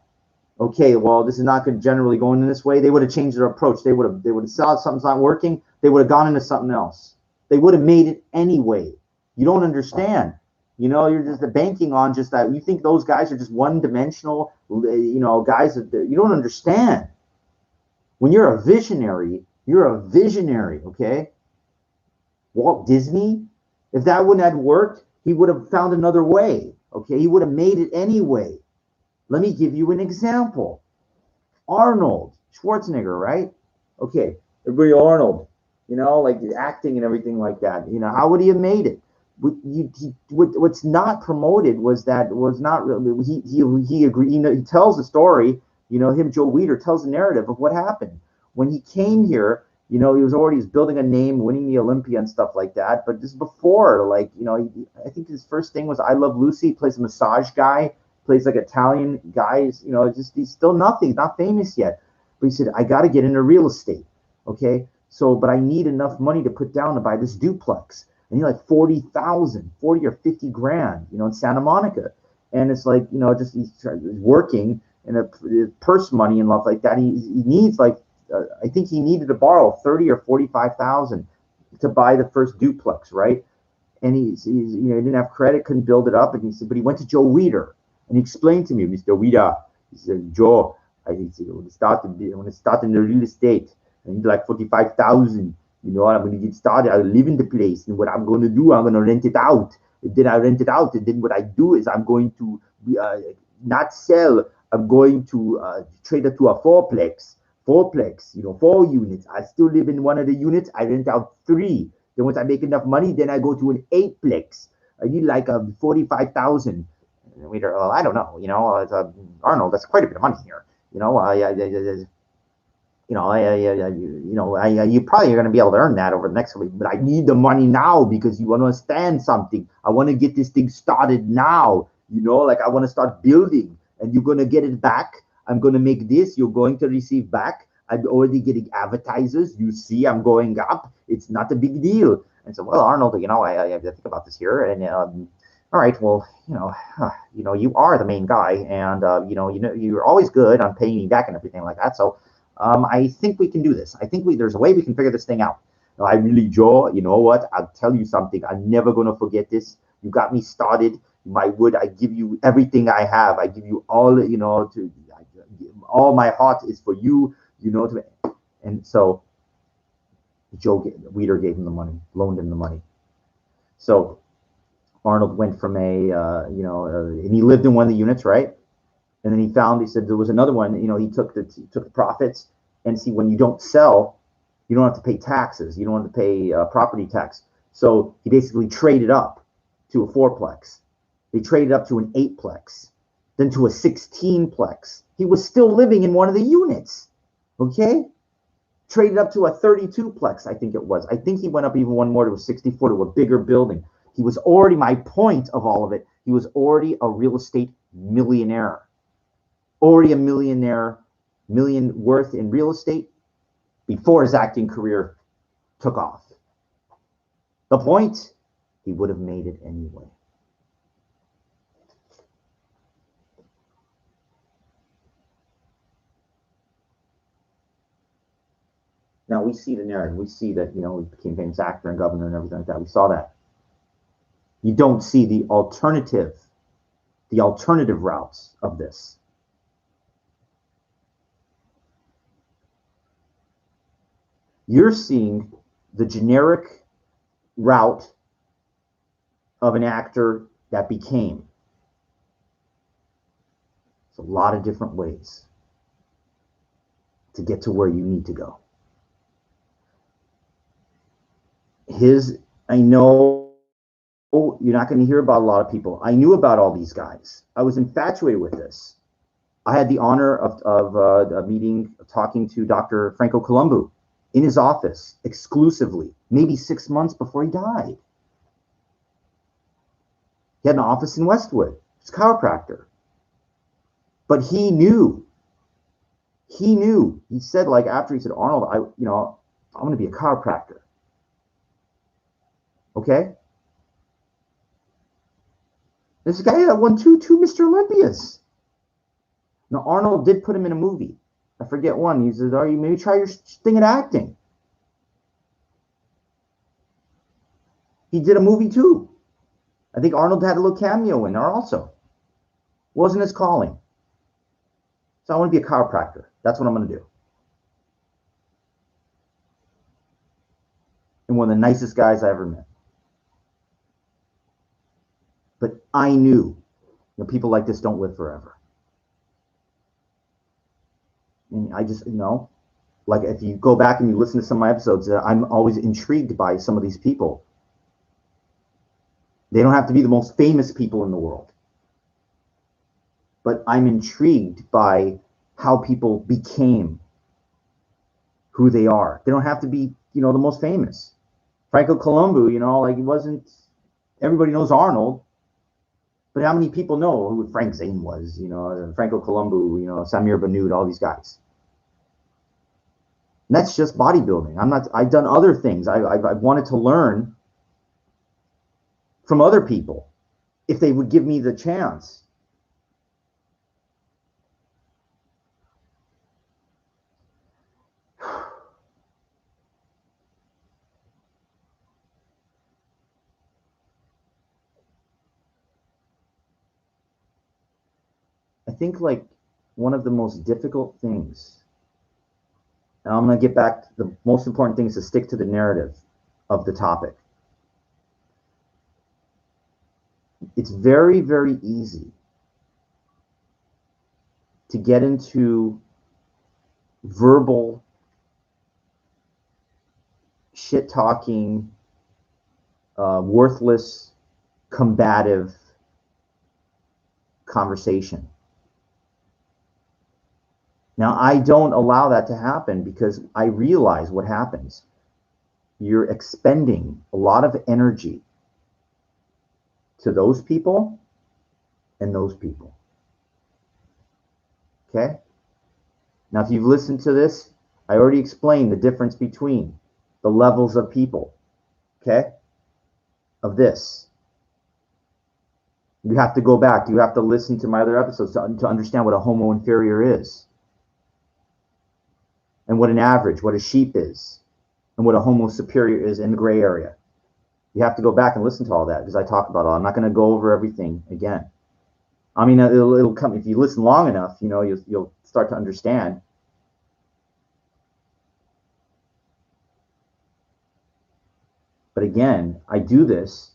okay, well, this is not going to generally go in this way, they would have changed their approach. They would have saw something's not working. They would have gone into something else. They would have made it anyway. You don't understand. You're just banking on just that. You think those guys are just one-dimensional, guys that you don't understand. When you're a visionary, okay? Walt Disney, if that wouldn't have worked, he would have found another way, okay? He would have made it anyway. Let me give you an example. Arnold Schwarzenegger, right? Okay, everybody Arnold, like acting and everything like that. How would he have made it? What's not promoted was not really, he agreed. He tells the story. Joe Weider tells the narrative of what happened when he came here. He was building a name, winning the Olympia and stuff like that. But this before, I think his first thing was I Love Lucy. He plays a massage guy, plays like Italian guys. He's still nothing, not famous yet. But he said, I got to get into real estate. Okay. So, but I need enough money to put down to buy this duplex. And he like 40 or 50 grand, in Santa Monica. And it's like, he's working and purse money and stuff like that. He needs I think he needed to borrow 30 or 45,000 to buy the first duplex, right? And he's he didn't have credit, couldn't build it up, and he said, but he went to Joe Weider and he explained to me, Mr. Weider, he said, Joe, he said, when it started in the real estate, I need like 45,000. I'm going to get started. I live in the place, and what I'm going to do, I'm going to rent it out. And then I rent it out, and then what I do is I'm going to not sell. I'm going to trade it to a fourplex, 4 units. I still live in one of the units. I rent out 3. Then once I make enough money, then I go to an 8plex. I need like a 45,000. Well, I don't know. Arnold, that's quite a bit of money here. You probably are going to be able to earn that over the next week, but I need the money now because you understand something. I want to get this thing started now. Like I want to start building, and you're going to get it back. I'm going to make this. You're going to receive back. I'm already getting advertisers. You see, I'm going up. It's not a big deal. And so, well, Arnold, I have to think about this here. And all right, well, you are the main guy, and you're always good on paying me back and everything like that. So. I think we can do this. I think there's a way we can figure this thing out. I really, Joe, you know what? I'll tell you something. I'm never going to forget this. You got me started. My wood, I give you everything I have. I give you all, all my heart is for you, and so Weider gave him the money, loaned him the money. So Arnold went from and he lived in one of the units, right? And then he said there was another one, he took the profits, and see, when you don't sell, you don't have to pay taxes. You don't have to pay property tax. So he basically traded up to a 4plex. They traded up to an 8plex, then to a 16plex. He was still living in one of the units. Okay? Traded up to a 32plex, I think it was. I think he went up even one more to a 64, to a bigger building. He was already, my point of all of it, he was already a real estate millionaire. Already a millionaire, million worth in real estate before his acting career took off. The point, he would have made it anyway. Now we see the narrative. We see that, he became famous actor and governor and everything like that. We saw that. You don't see the alternative routes of this. You're seeing the generic route of an actor that became. It's a lot of different ways to get to where you need to go. I know you're not going to hear about a lot of people. I knew about all these guys. I was infatuated with this. I had the honor of talking to Dr. Franco Columbu in his office exclusively, maybe 6 months before he died. He had an office in Westwood. He's a chiropractor. But he knew. He said, like, after, he said, Arnold, I'm going to be a chiropractor. Okay? This guy that won two Mr. Olympias. Now, Arnold did put him in a movie. I forget one. He said, you maybe try your thing at acting. He did a movie too. I think Arnold had a little cameo in there also. Wasn't his calling. So I want to be a chiropractor. That's what I'm going to do. And one of the nicest guys I ever met. But I knew, people like this don't live forever. And I just, like, if you go back and you listen to some of my episodes, I'm always intrigued by some of these people. They don't have to be the most famous people in the world. But I'm intrigued by how people became who they are. They don't have to be, the most famous. Franco Columbu, like, he wasn't, everybody knows Arnold. But how many people know who Frank Zane was, Franco Columbu, Samir Banud, all these guys? And that's just bodybuilding. I've done other things. I've wanted to learn from other people if they would give me the chance. think like one of the most difficult things, and I'm going to get back to the most important thing, is to stick to the narrative of the topic. It's very, very easy to get into verbal shit talking, worthless, combative conversation. Now, I don't allow that to happen because I realize what happens. You're expending a lot of energy to those people and those people. Okay? Now, if you've listened to this, I already explained the difference between the levels of people, okay, of this. You have to go back. You have to listen to my other episodes to understand what a homo inferior is, and what an average, what a sheep is, and what a homo superior is in the gray area. You have to go back and listen to all that because I talk about it all. I'm not going to go over everything again. I mean, it'll come if you listen long enough. You know, you'll start to understand. But again, I do this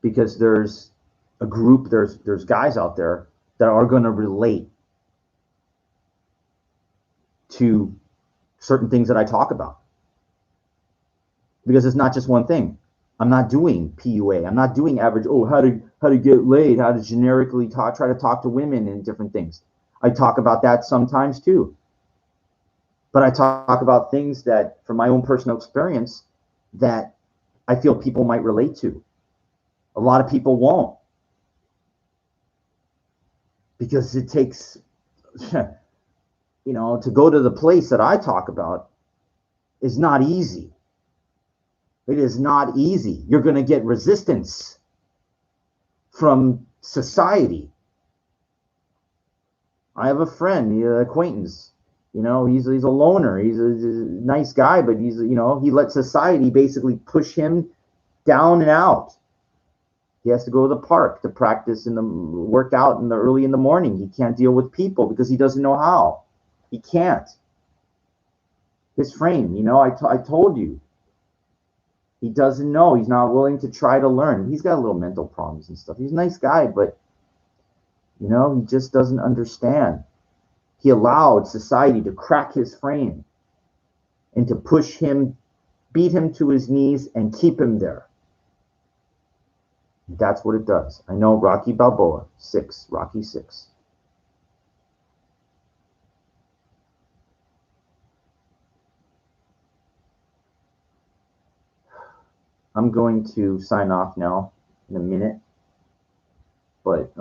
because there's a group, there's guys out there that are going to relate to certain things that I talk about. Because it's not just one thing. I'm not doing PUA. I'm not doing average, how to get laid, how to generically try to talk to women and different things. I talk about that sometimes too. But I talk about things that, from my own personal experience, that I feel people might relate to. A lot of people won't. Because it takes, to go to the place that I talk about is not easy. It is not easy. You're going to get resistance from society. I have a friend, an acquaintance. He's a loner. He's a nice guy, but he let society basically push him down and out. He has to go to the park to practice work out early in the morning. He can't deal with people because he doesn't know how. He can't. His frame, I told you. He doesn't know. He's not willing to try to learn. He's got little mental problems and stuff. He's a nice guy, but, he just doesn't understand. He allowed society to crack his frame and to push him, beat him to his knees, and keep him there. That's what it does. I know. Rocky Balboa, Rocky 6. I'm going to sign off now in a minute. But,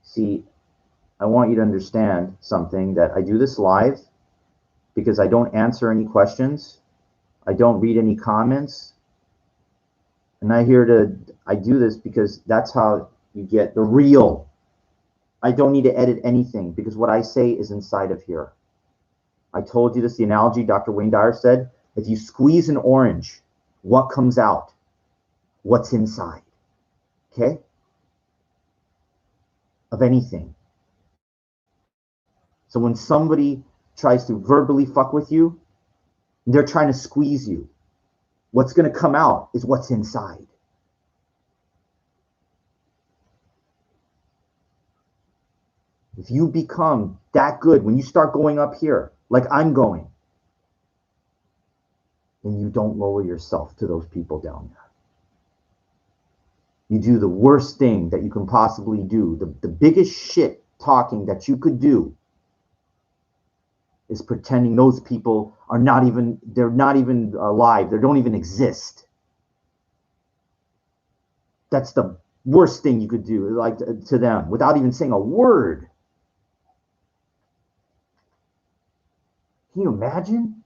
see, I want you to understand something, that I do this live because I don't answer any questions. I don't read any comments. And I do this because that's how you get the real. I don't need to edit anything because what I say is inside of here. I told you this, the analogy Dr. Wayne Dyer said, if you squeeze an orange, what comes out? What's inside? Okay? Of anything. So when somebody tries to verbally fuck with you, they're trying to squeeze you. What's going to come out is what's inside. If you become that good, when you start going up here, like I'm going, then you don't lower yourself to those people down there. You do the worst thing that you can possibly do. The biggest shit talking that you could do is pretending those people are they're not even alive. They don't even exist. That's the worst thing you could do, like to them, without even saying a word. Can you imagine?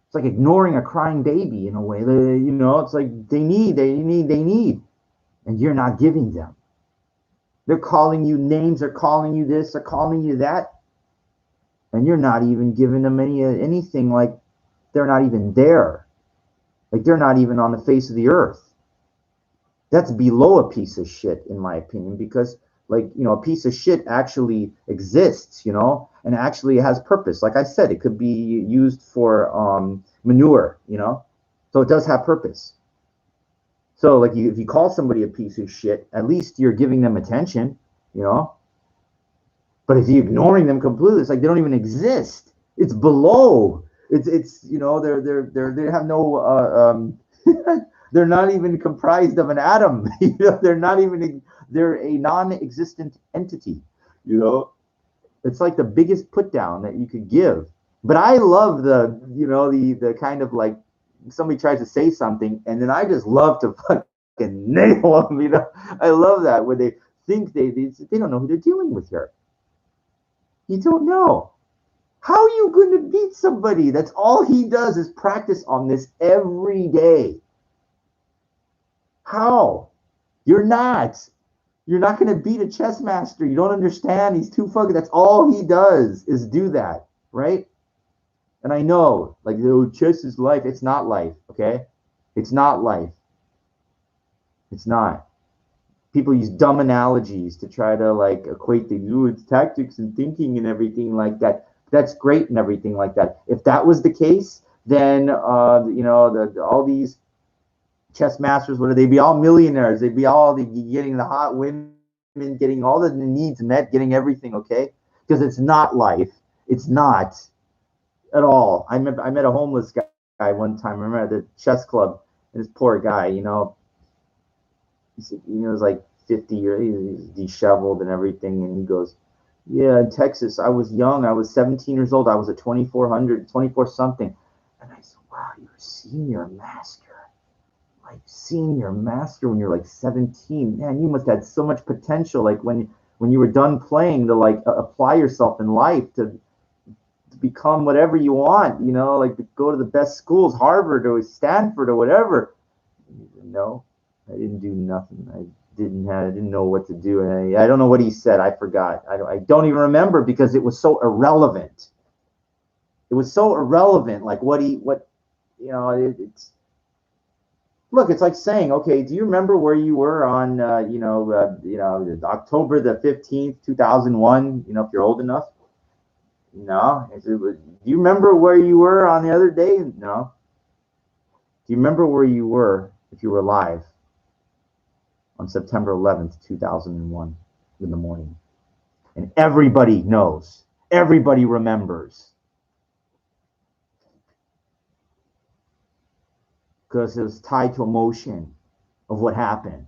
It's like ignoring a crying baby in a way. It's like they need, and you're not giving them. They're calling you names, they're calling you this, they're calling you that, and you're not even giving them anything. Like they're not even there. Like they're not even on the face of the earth. That's below a piece of shit, in my opinion, because like, a piece of shit actually exists, and actually has purpose. Like I said, it could be used for manure, so it does have purpose. So like if you call somebody a piece of shit, at least you're giving them attention, you know. But if you're ignoring them completely, it's like they don't even exist. It's below. It's they have no they're not even comprised of an atom. They're not even, they're a non-existent entity. You know, it's like the biggest put down that you could give. But I love the kind of like somebody tries to say something and then I just love to fucking nail them. I love that when they think they don't know who they're dealing with here. You don't know. How are you going to beat somebody? That's all he does is practice on this every day. How? You're not. You're not going to beat a chess master. You don't understand. He's too fucking. That's all he does is do that, right? And I know, like, chess is life. It's not life, okay? It's not life. It's not. People use dumb analogies to try to like equate things. Ooh, it's tactics and thinking and everything like that. That's great and everything like that. If that was the case, then all these chess masters, would they be all millionaires? They'd be all getting the hot women, getting all the needs met, getting everything, okay? Because it's not life. It's not at all. I met a homeless guy one time. I remember at the chess club, and this poor guy, he was like 50 years, he's disheveled and everything, and he goes, yeah, in Texas, I was young. I was 17 years old. I was a 24 something. And I said, wow, you're a senior master. Like, senior master when you're like 17. Man, you must have had so much potential. Like, when you were done playing, to like apply yourself in life to become whatever you want, like to go to the best schools, Harvard or Stanford or whatever. No, I didn't do nothing. I didn't know what to do. And I don't know what he said. I forgot. I don't even remember because it was so irrelevant. It was so irrelevant. Like it's look. It's like saying, okay, do you remember where you were on October the 15th, 2001? If you're old enough. No. Do you remember where you were on the other day? No. Do you remember where you were if you were alive on September 11th, 2001 in the morning? And everybody knows. Everybody remembers. Because it was tied to emotion of what happened.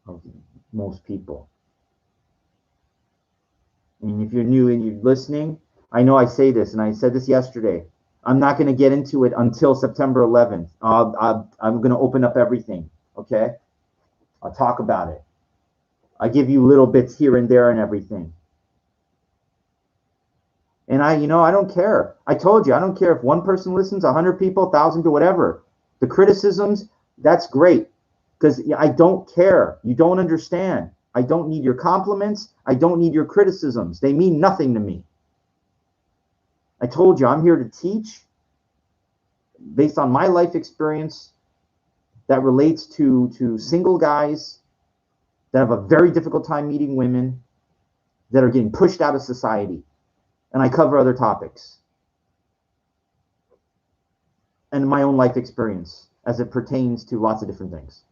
Of most people. And if you're new and you're listening, I know I say this, and I said this yesterday. I'm not going to get into it until September 11th. I'm going to open up everything, okay? I'll talk about it. I give you little bits here and there and everything. And I don't care. I told you, I don't care if one person listens, 100 people, 1,000 to whatever. The criticisms, that's great. Because I don't care. You don't understand. I don't need your compliments. I don't need your criticisms. They mean nothing to me. I told you, I'm here to teach based on my life experience that relates to single guys that have a very difficult time meeting women that are getting pushed out of society. And I cover other topics. And my own life experience as it pertains to lots of different things.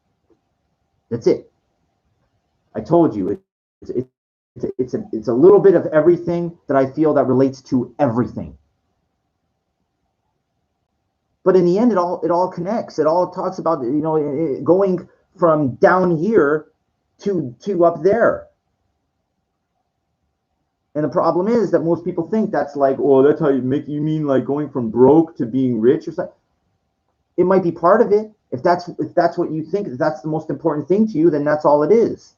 That's it. I told you, it's a little bit of everything that I feel that relates to everything. But in the end, it all connects. It all talks about, going from down here to up there. And the problem is that most people think that's like, oh, that's how you mean like going from broke to being rich or something. It might be part of it. If that's what you think, if that's the most important thing to you, then that's all it is.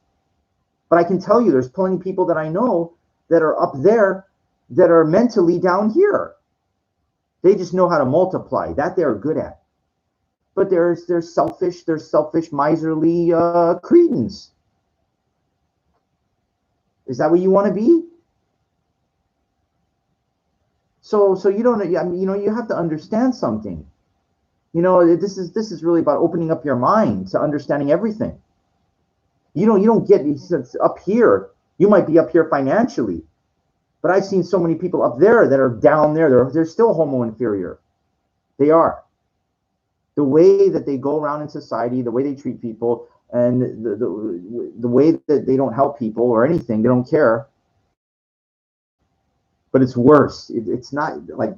But I can tell you, there's plenty of people that I know that are up there that are mentally down here. They just know how to multiply. That they're good at. But there's selfish, miserly cretins. Is that what you want to be? So you don't, you have to understand something. You know, this is really about opening up your mind to understanding everything. You don't get up here. You might be up here financially, but I've seen so many people up there that are down there. They're still homo inferior. They are. The way that they go around in society, the way they treat people, and the way that they don't help people or anything, they don't care. But it's worse. It's not like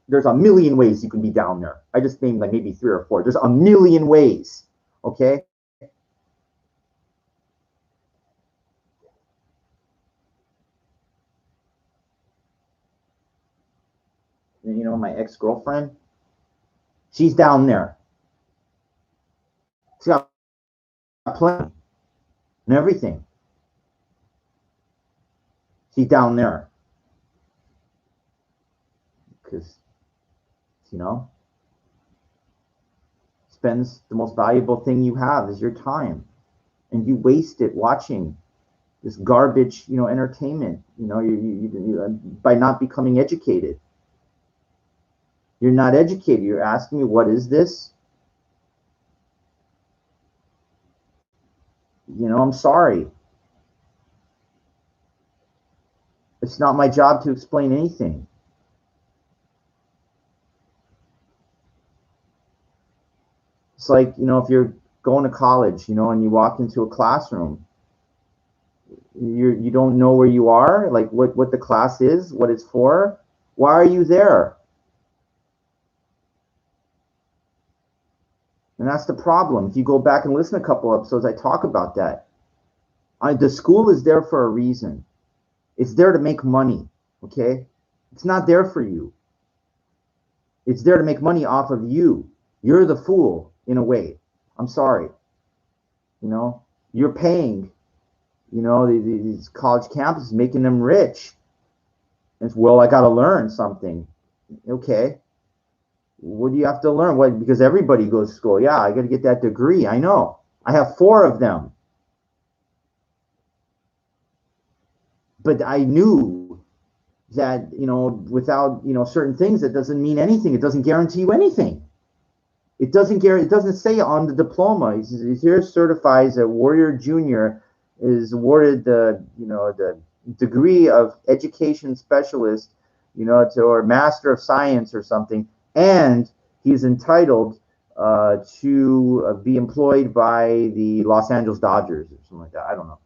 there's a million ways you can be down there. I just named like maybe three or four. There's a million ways. Okay. You know, my ex-girlfriend, she's down there. She's got plenty and everything. She's down there because, you know, spends the most valuable thing you have is your time, and you waste it watching this garbage, entertainment. By not becoming educated. You're not educated. You're asking me, what is this? I'm sorry. It's not my job to explain anything. It's like, if you're going to college, and you walk into a classroom, you don't know where you are, like what the class is, what it's for. Why are you there? And that's the problem. If you go back and listen to a couple episodes, I talk about that. The school is there for a reason. It's there to make money, okay? It's not there for you. It's there to make money off of you. You're the fool, in a way. I'm sorry. You're paying, these college campuses, making them rich. And it's, well, I got to learn something. Okay. What do you have to learn? What? Because everybody goes to school. Yeah, I got to get that degree. I know. I have 4 of them. But I knew that, without, certain things, it doesn't mean anything. It doesn't guarantee you anything. It doesn't say on the diploma. He's here certifies that Warrior Junior is awarded the degree of education specialist, or master of science or something, and he's entitled to be employed by the Los Angeles Dodgers or something like that. I don't know.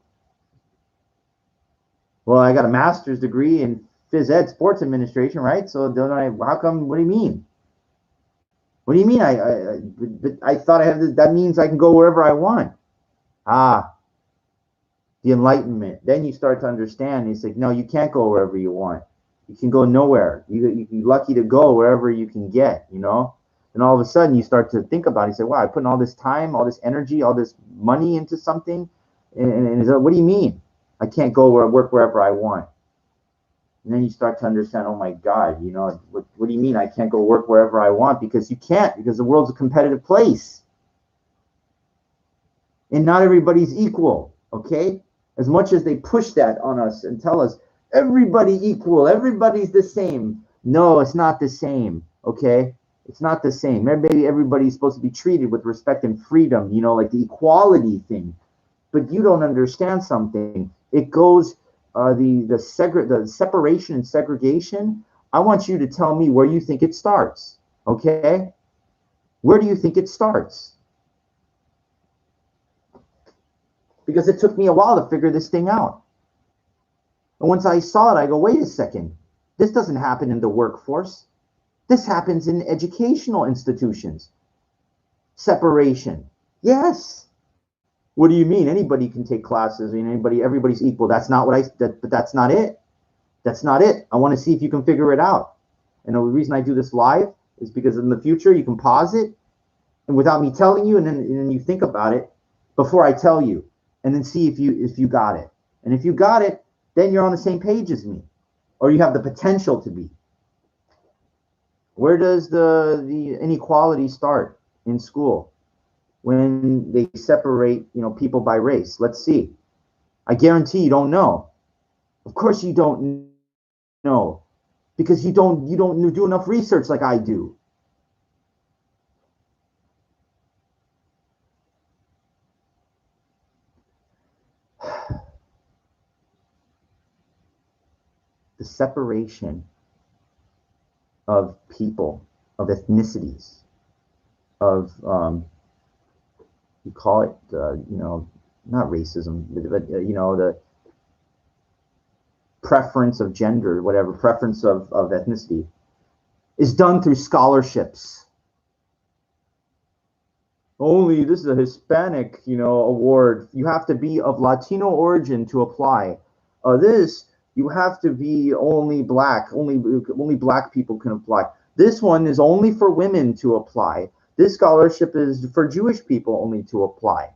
Well, I got a master's degree in phys ed, sports administration, right? So don't I? How come? What do you mean? What do you mean? I thought I had this, that means I can go wherever I want. Ah, the enlightenment. Then you start to understand. He's like, no, you can't go wherever you want. You can go nowhere. You're lucky to go wherever you can get. And all of a sudden you start to think about it. You say, wow, I put in all this time, all this energy, all this money into something, and what do you mean? I can't go work wherever I want. And then you start to understand, oh my God, what do you mean I can't go work wherever I want? Because you can't, because the world's a competitive place. And not everybody's equal, okay? As much as they push that on us and tell us, everybody equal, everybody's the same. No, it's not the same, okay? It's not the same. Maybe everybody's supposed to be treated with respect and freedom, like the equality thing. But you don't understand something. It goes the separation and segregation. I want you to tell me where you think it starts. Okay? Where do you think it starts? Because it took me a while to figure this thing out. And once I saw it, I go, wait a second. This doesn't happen in the workforce. This happens in educational institutions. Separation. Yes. What do you mean? Anybody can take classes. Everybody's equal. That's not what but that's not it. That's not it. I want to see if you can figure it out. And the reason I do this live is because in the future you can pause it, and without me telling you, and then you think about it before I tell you, and then see if you got it. And if you got it, then you're on the same page as me, or you have the potential to be. Where does the inequality start? In school, when they separate, people by race. Let's see. I guarantee you don't know. Of course you don't know, because you don't do enough research like I do. the separation of people, of ethnicities, of you call it, not racism, but the preference of gender, whatever, preference of ethnicity, is done through scholarships. Only this is a Hispanic, award. You have to be of Latino origin to apply. This you have to be only black. Only black people can apply. This one is only for women to apply. This scholarship is for Jewish people only to apply.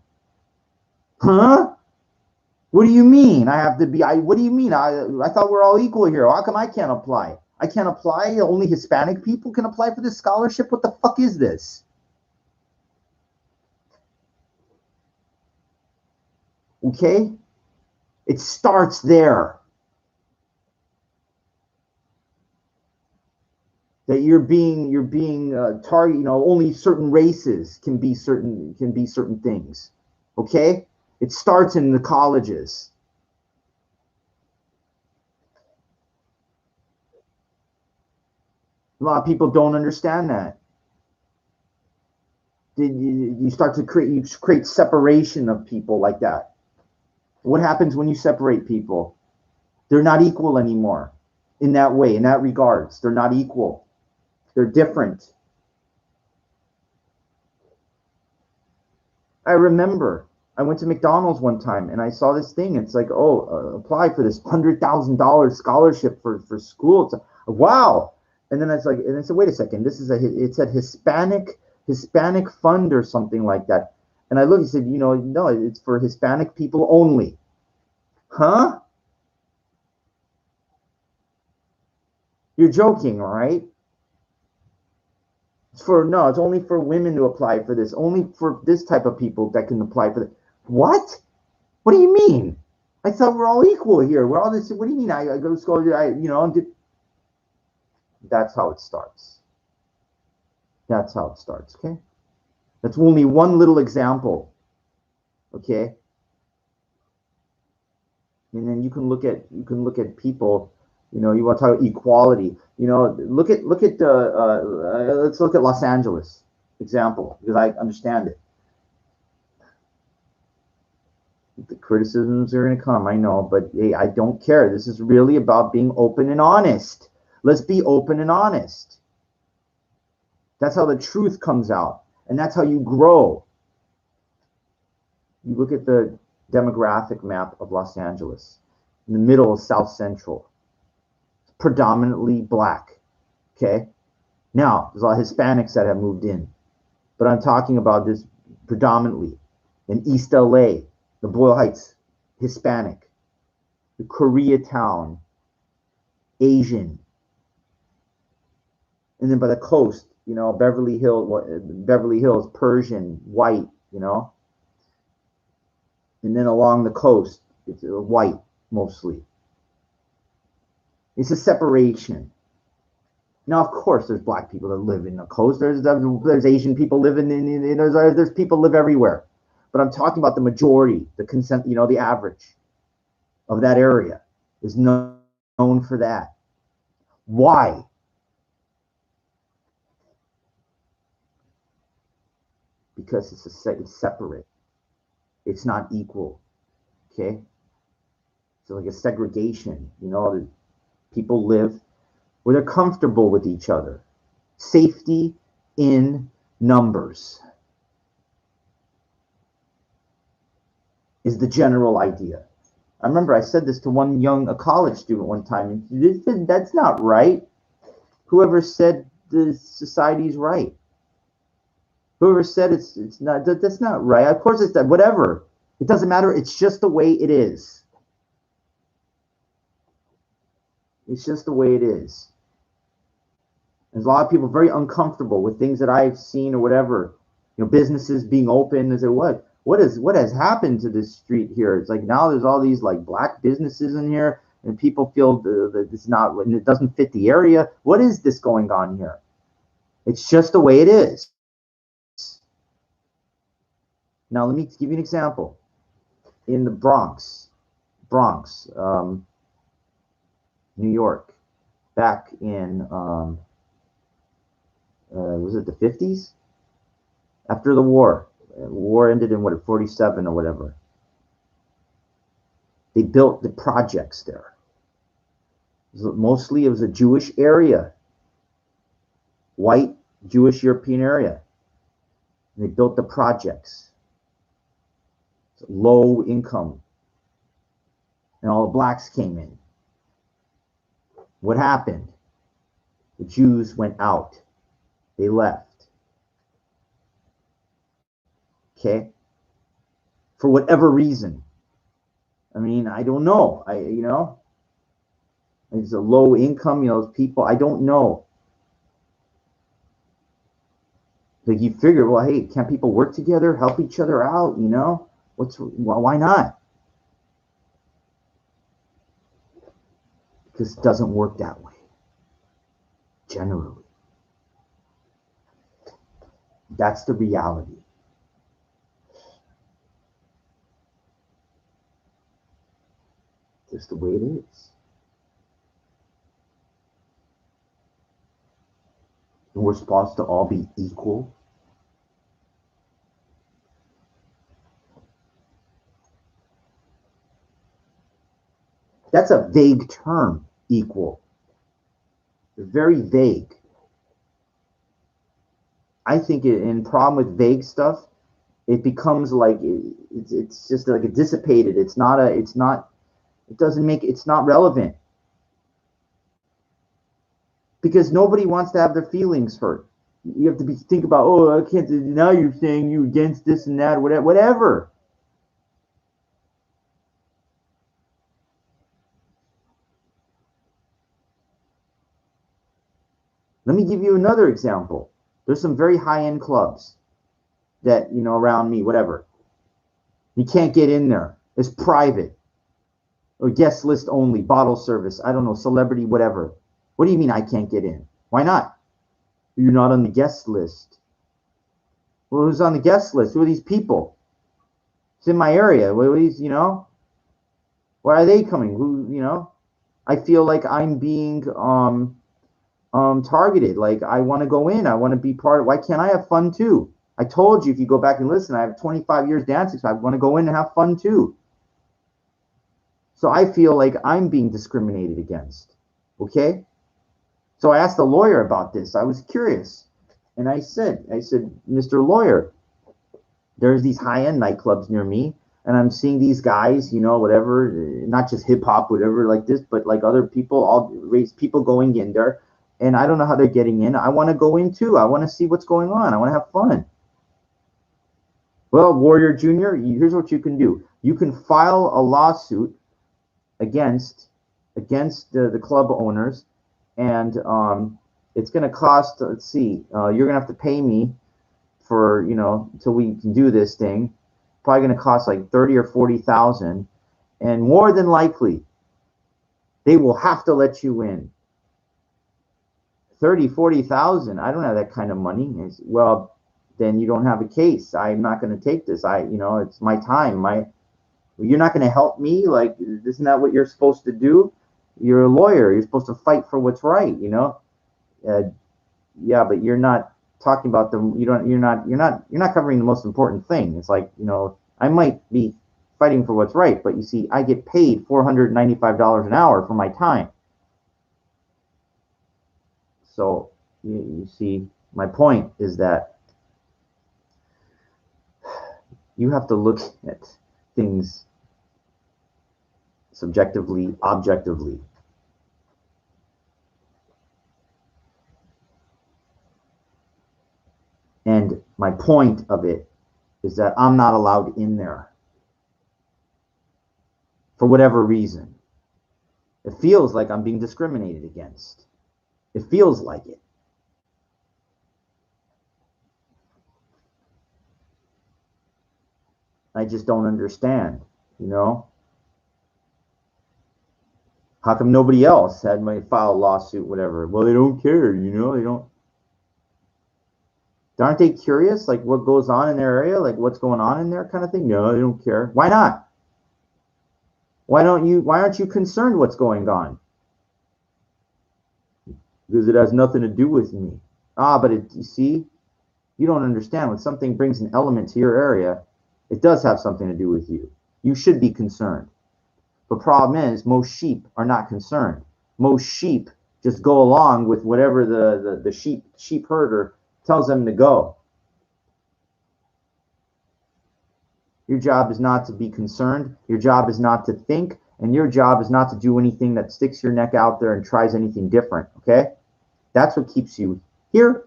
Huh? What do you mean? I have to be? What do you mean? I thought we're all equal here. How come I can't apply? I can't apply. Only Hispanic people can apply for this scholarship. What the fuck is this? Okay, it starts there. That you're being target. Only certain races can be certain things. Okay, it starts in the colleges. A lot of people don't understand that. You start to create separation of people like that. What happens when you separate people? They're not equal anymore in that way, in that regards. They're not equal. They're different. I remember I went to McDonald's one time and I saw this thing. It's like, apply for this $100,000 scholarship for school. It's wow. And then it's like, and I said, wait a second, it said Hispanic fund or something like that. And I looked, he said, no, it's for Hispanic people only. Huh? You're joking, right? It's only for women to apply for this. Only for this type of people that can apply for this. What? What do you mean? I thought we're all equal here. We're all this. What do you mean? I go to school. That's how it starts. That's how it starts. Okay. That's only one little example. Okay. And then you can look at people. You want to talk about equality. Look at let's look at Los Angeles example, because I understand it. The criticisms are going to come, I know, but hey, I don't care. This is really about being open and honest. Let's be open and honest. That's how the truth comes out, and that's how you grow. You look at the demographic map of Los Angeles. In the middle is South Central. It's predominantly black. Okay? Now, there's a lot of Hispanics that have moved in, but I'm talking about this predominantly. In East LA, the Boyle Heights, Hispanic. The Koreatown, Asian. And then by the coast, Beverly Hills, Persian, white, And then along the coast, it's white mostly. It's a separation. Now, of course, there's black people that live in the coast. There's Asian people living there's people live everywhere. But I'm talking about the majority, the consent, the average of that area is known for that. Why? Because it's separate. It's not equal. Okay? So like a segregation, people live where they're comfortable with each other. Safety in numbers is the general idea. I remember I said this to a college student one time, and that's not right. Whoever said the society's right? Whoever said it's not, that's not right. Of course it's that, whatever. It doesn't matter. It's just the way it is. It's just the way it is. There's a lot of people very uncomfortable with things that I've seen or whatever. Businesses being open. They say, what has happened to this street here? It's like now there's all these like black businesses in here, and people feel that it's not, and it doesn't fit the area. What is this going on here? It's just the way it is. Now let me give you an example. In the Bronx, New York, back in was it the 50s? After the war. War ended in what, 47 or whatever. They built the projects there. Mostly it was a Jewish area, white Jewish European area. And they built the projects. Low income. And all the blacks came in. What happened? The Jews went out. They left. Okay? For whatever reason. I mean, I don't know. It's a low income, those people, I don't know. Like you figure, well, hey, can't people work together, help each other out, why not? Because it doesn't work that way. Generally. That's the reality. Just the way it is. And we're supposed to all be equal. That's a vague term, equal. It's very vague. I think in problem with vague stuff, it becomes like it's just like a dissipated. It's not relevant. Because nobody wants to have their feelings hurt. You have to think about, oh, I can't, now you're saying you against this and that, whatever. Let me give you another example. There's some very high-end clubs that, around me, whatever. You can't get in there. It's private. Or guest list only, bottle service, I don't know, celebrity, whatever. What do you mean I can't get in? Why not? You're not on the guest list. Well, who's on the guest list? Who are these people? It's in my area. What are these, why are they coming? Who, I feel like I'm being targeted. Like I want to go in. I want to be part of. Why can't I have fun too? I told you, if you go back and listen, I have 25 years dancing, so I want to go in and have fun too. So I feel like I'm being discriminated against. Okay? So I asked the lawyer about this. I was curious. And I said, Mr. Lawyer, there's these high-end nightclubs near me, and I'm seeing these guys, whatever, not just hip-hop, whatever, like this, but like other people, all race people going in there, and I don't know how they're getting in. I want to go in too. I want to see what's going on. I want to have fun. Well, Warrior Junior, here's what you can do. You can file a lawsuit against the club owners, and it's going to cost, let's see, you're going to have to pay me for, until we can do this thing. Probably going to cost like 30 or 40,000, and more than likely they will have to let you in. 30, 40,000, I don't have that kind of money. Well, then you don't have a case. I'm not going to take this. It's my time. You're not going to help me. Like, isn't that what you're supposed to do? You're a lawyer. You're supposed to fight for what's right. Yeah, but you're not talking about them. You're not covering the most important thing. It's like, I might be fighting for what's right, but you see, I get paid $495 an hour for my time. So you see, my point is that you have to look at things subjectively, objectively. And my point of it is that I'm not allowed in there for whatever reason. It feels like I'm being discriminated against. It feels like it. I just don't understand, How come nobody else had my file a lawsuit, whatever? Well, they don't care, they don't. Aren't they curious, like what goes on in their area, like what's going on in there kind of thing? No, they don't care. Why not? Why aren't you concerned what's going on? because it has nothing to do with me. Ah, but you see, you don't understand. When something brings an element to your area, it does have something to do with you. You should be concerned. The problem is most sheep are not concerned. Most sheep just go along with whatever the sheep herder tells them to go. Your job is not to be concerned. Your job is not to think. And your job is not to do anything that sticks your neck out there and tries anything different. Okay? That's what keeps you here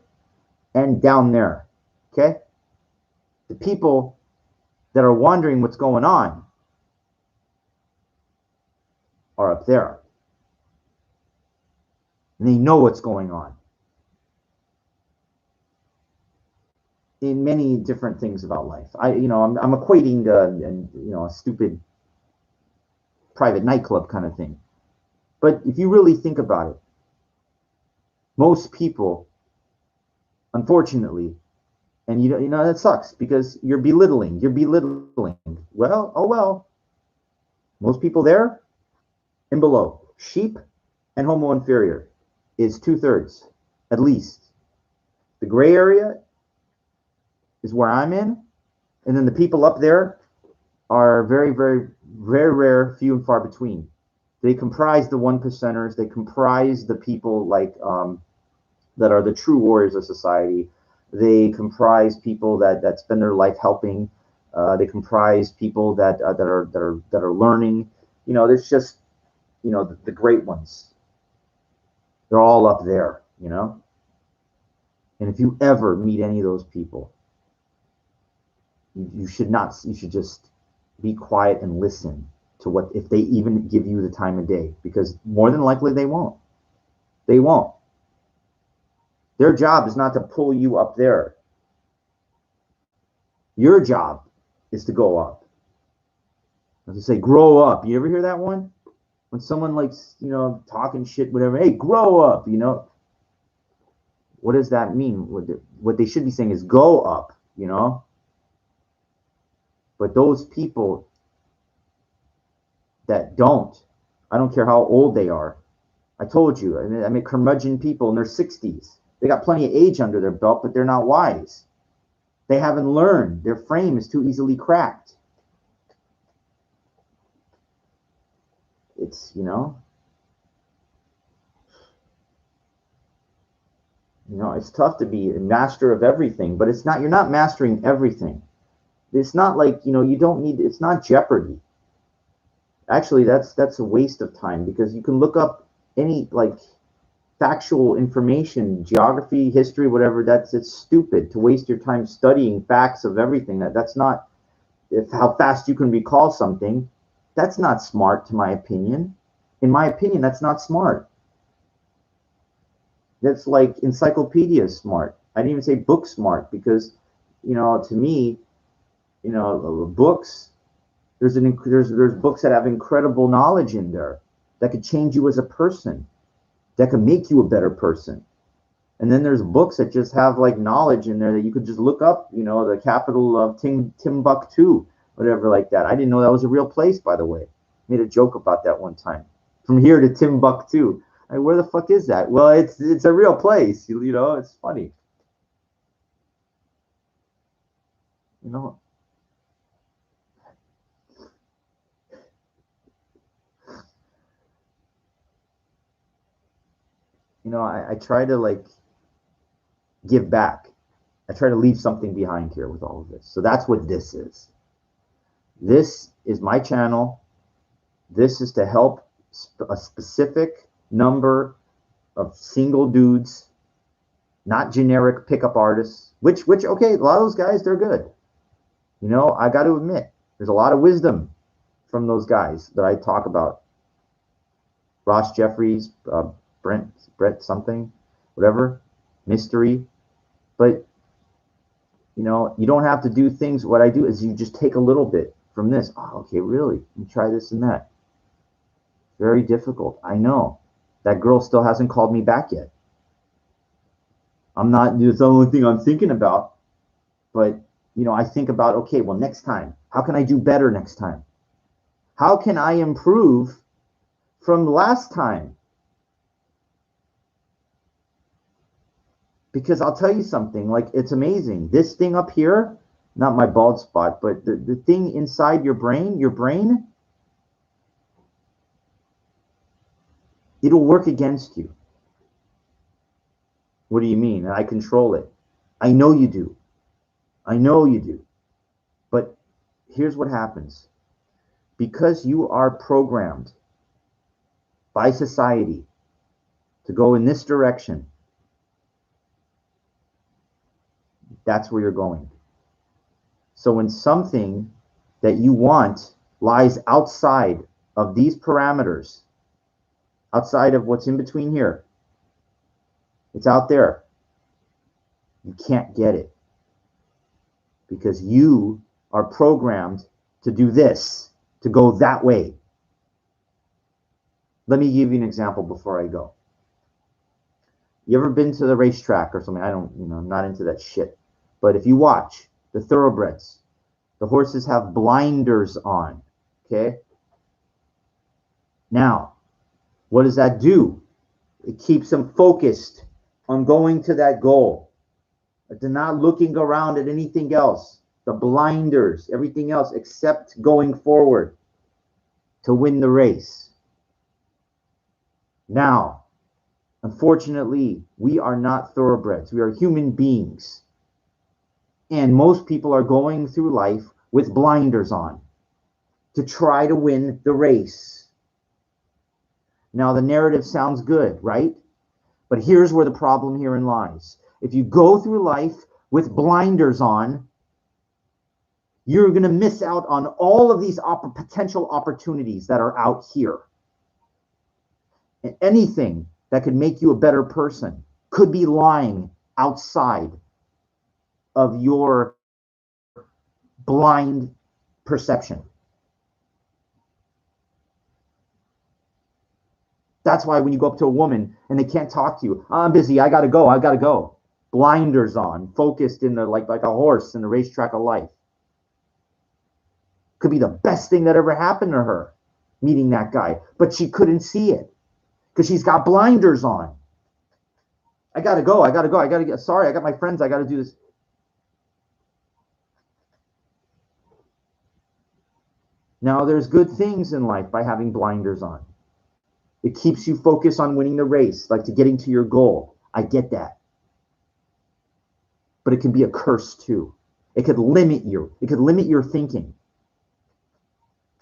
and down there. Okay? The people that are wondering what's going on are up there. And they know what's going on in many different things about life. I'm equating a stupid private nightclub kind of thing. But if you really think about it, most people, unfortunately, and that sucks because you're belittling. Well, oh well. Most people there and below, sheep and homo inferior, is 2/3 at least. The gray area is where I'm in, and then the people up there are very, very, very rare, few and far between. They comprise the 1%ers. They comprise the people that are the true warriors of society. They comprise people that spend their life helping. They comprise people that are learning. There's just the great ones. They're all up there. And if you ever meet any of those people, you should just be quiet and listen to what, if they even give you the time of day, because more than likely they won't. They won't. Their job is not to pull you up there. Your job is to go up. As I say, grow up. You ever hear that one? When someone talking shit, whatever, hey, grow up, What does that mean? What they should be saying is go up, But those people that don't, I don't care how old they are. I told you, I mean, curmudgeon people in their 60s. They got plenty of age under their belt, but they're not wise. They haven't learned. Their frame is too easily cracked. It's, it's tough to be a master of everything, but you're not mastering everything. It's not like, you don't need, it's not Jeopardy. Actually, that's a waste of time, because you can look up any factual information, geography, history, whatever. It's stupid to waste your time studying facts of everything. That's not, how fast you can recall something. That's not smart, to my opinion. In my opinion, that's not smart. That's like encyclopedia smart. I didn't even say book smart, because, to me, books, there's books that have incredible knowledge in there that could change you as a person, that could make you a better person. And then there's books that just have knowledge in there that you could just look up, the capital of Timbuktu, whatever like that. I didn't know that was a real place, by the way. Made a joke about that one time. From here to Timbuktu. Where the fuck is that? Well, it's a real place. It's funny. I try to give back. I try to leave something behind here with all of this. So that's what this is. This is my channel. This is to help a specific number of single dudes, not generic pickup artists, which okay, a lot of those guys, they're good. I got to admit, there's a lot of wisdom from those guys that I talk about. Ross Jeffries, Brett something, whatever, mystery. But you don't have to do things. What I do is you just take a little bit from this. Oh, okay, really? Let me try this and that. Very difficult. I know. That girl still hasn't called me back yet. It's the only thing I'm thinking about. But, I think about, okay, well, next time, how can I do better next time? How can I improve from last time? Because I'll tell you something, like it's amazing. This thing up here, not my bald spot, but the thing inside your brain, it'll work against you. What do you mean? I control it. I know you do. I know you do. But here's what happens. Because you are programmed by society to go in this direction, that's where you're going. So when something that you want lies outside of these parameters, outside of what's in between here, it's out there, you can't get it because you are programmed to do this, to go that way. Let me give you an example before I go. You ever been to the racetrack or something? I don't, I'm not into that shit. But if you watch the thoroughbreds, the horses have blinders on, okay? Now, what does that do? It keeps them focused on going to that goal. They're not looking around at anything else. The blinders, everything else except going forward to win the race. Now, unfortunately, we are not thoroughbreds. We are human beings. And most people are going through life with blinders on to try to win the race. Now, the narrative sounds good, right? But here's where the problem herein lies. If you go through life with blinders on, you're going to miss out on all of these potential opportunities that are out here. And anything that could make you a better person could be lying outside of your blind perception. That's why when you go up to a woman and they can't talk to you, I'm busy, I gotta go. Blinders on, focused in the like a horse in the racetrack of life. Could be the best thing that ever happened to her, meeting that guy, but she couldn't see it because she's got blinders on. I gotta go. Sorry, I got my friends, I gotta do this. Now, there's good things in life by having blinders on. It keeps you focused on winning the race, like to getting to your goal. I get that. But it can be a curse too. It could limit you. It could limit your thinking.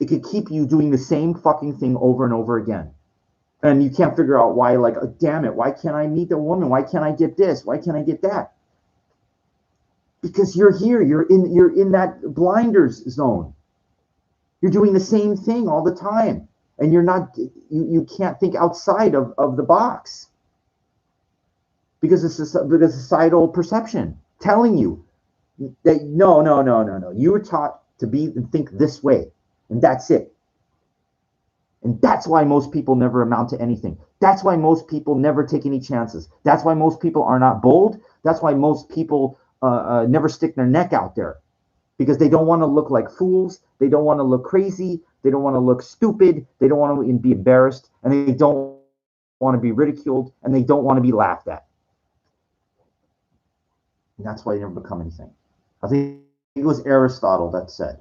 It could keep you doing the same fucking thing over and over again. And you can't figure out why, like, oh, damn it, why can't I meet a woman? Why can't I get this? Why can't I get that? Because you're here. You're in that blinders zone. You're doing the same thing all the time. And you can't think outside of the box. Because it's societal perception telling you that no. You were taught to be and think this way. And that's it. And that's why most people never amount to anything. That's why most people never take any chances. That's why most people are not bold. That's why most people never stick their neck out there. Because they don't want to look like fools. They don't want to look crazy. They don't want to look stupid. They don't want to be embarrassed. And they don't want to be ridiculed. And they don't want to be laughed at. And that's why they never become anything. I think it was Aristotle that said,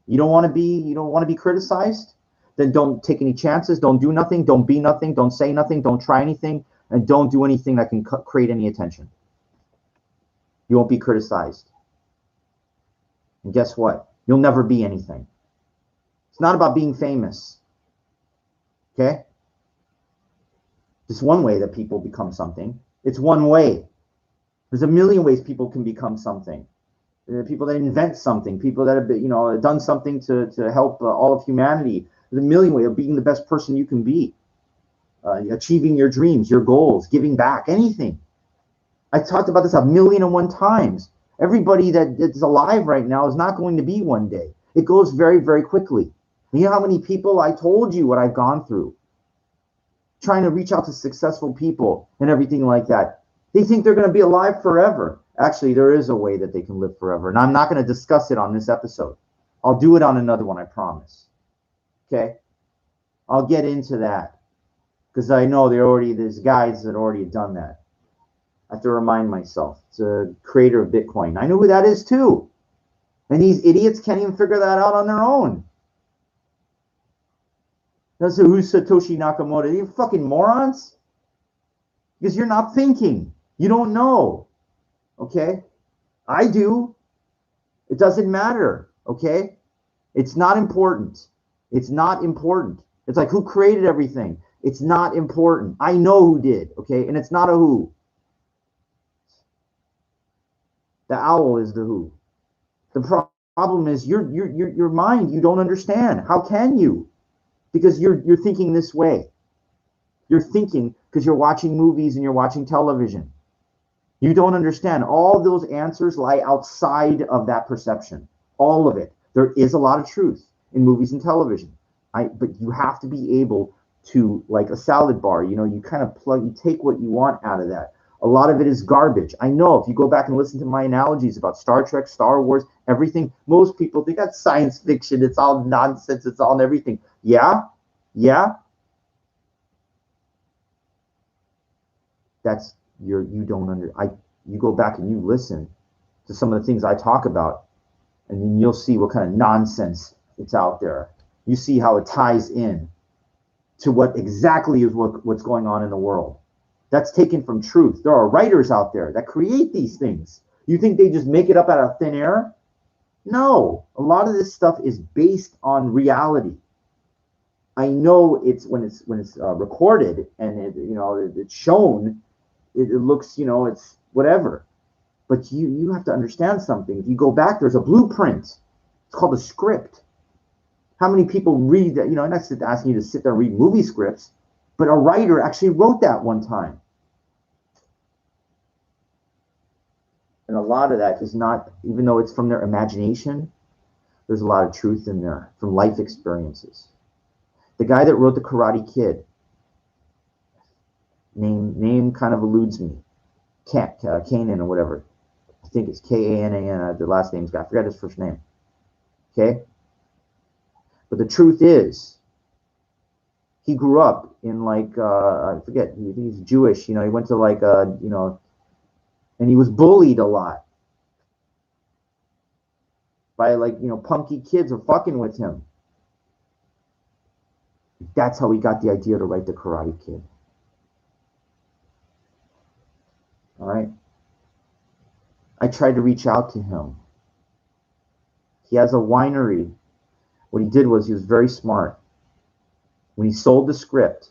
you don't want to be criticized? Then don't take any chances. Don't do nothing. Don't be nothing. Don't say nothing. Don't try anything. And don't do anything that can create any attention. You won't be criticized. And guess what? You'll never be anything. It's not about being famous. Okay? It's one way that people become something. It's one way. There's a million ways people can become something. People that invent something, people that have done something to help all of humanity. There's a million ways of being the best person you can be, achieving your dreams, your goals, giving back, anything. I talked about this 1,000,001 times. Everybody that is alive right now is not going to be one day. It goes very, very quickly. You know how many people, I told you what I've gone through, trying to reach out to successful people and everything like that. They think they're going to be alive forever. Actually, there is a way that they can live forever. And I'm not going to discuss it on this episode. I'll do it on another one, I promise. Okay? I'll get into that. Because I know there's guys that already done that. I have to remind myself. It's a creator of Bitcoin. I know who that is too. And these idiots can't even figure that out on their own. That's who's Satoshi Nakamoto. You fucking morons. Because you're not thinking. You don't know. Okay? I do. It doesn't matter. Okay? It's not important. It's not important. It's like who created everything. It's not important. I know who did. Okay? And it's not a who. The owl is the who. The problem is your mind. You don't understand. How can you? Because you're thinking this way. You're thinking because you're watching movies and you're watching television. You don't understand. All those answers lie outside of that perception. All of it. There is a lot of truth in movies and television. But you have to be able to, like a salad bar, you kind of you take what you want out of that. A lot of it is garbage. I know if you go back and listen to my analogies about Star Trek, Star Wars, everything, most people think that's science fiction. It's all nonsense. It's all everything. Yeah. That's you don't you go back and you listen to some of the things I talk about, and then you'll see what kind of nonsense it's out there. You see how it ties in to what exactly is what's going on in the world. That's taken from truth. There are writers out there that create these things. You think they just make it up out of thin air? No, a lot of this stuff is based on reality. I know it's when it's recorded and it's shown, it looks, it's whatever. But you have to understand something. If you go back, there's a blueprint. It's called a script. How many people read that? I'm not asking you to sit there and read movie scripts, but a writer actually wrote that one time. And a lot of that is not, even though it's from their imagination, there's a lot of truth in there from life experiences. The guy that wrote The Karate Kid, name kind of eludes me. Kanan or whatever. I think it's Kanan. The last name's guy. I forgot his first name. Okay? But the truth is, he grew up in I forget, he's Jewish, he went to and he was bullied a lot by punky kids were fucking with him. That's how he got the idea to write The Karate Kid. All right? I tried to reach out to him. He has a winery. What he did was he was very smart. When he sold the script,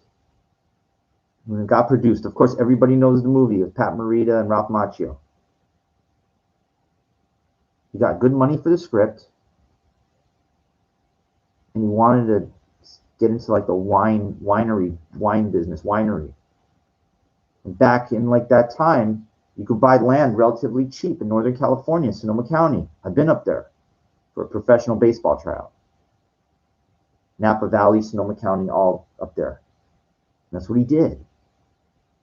when it got produced, of course, everybody knows the movie with Pat Morita and Ralph Macchio. He got good money for the script, and he wanted to get into the wine business. And back in that time, you could buy land relatively cheap in Northern California, Sonoma County. I've been up there for a professional baseball tryout. Napa Valley, Sonoma County, all up there. And that's what he did.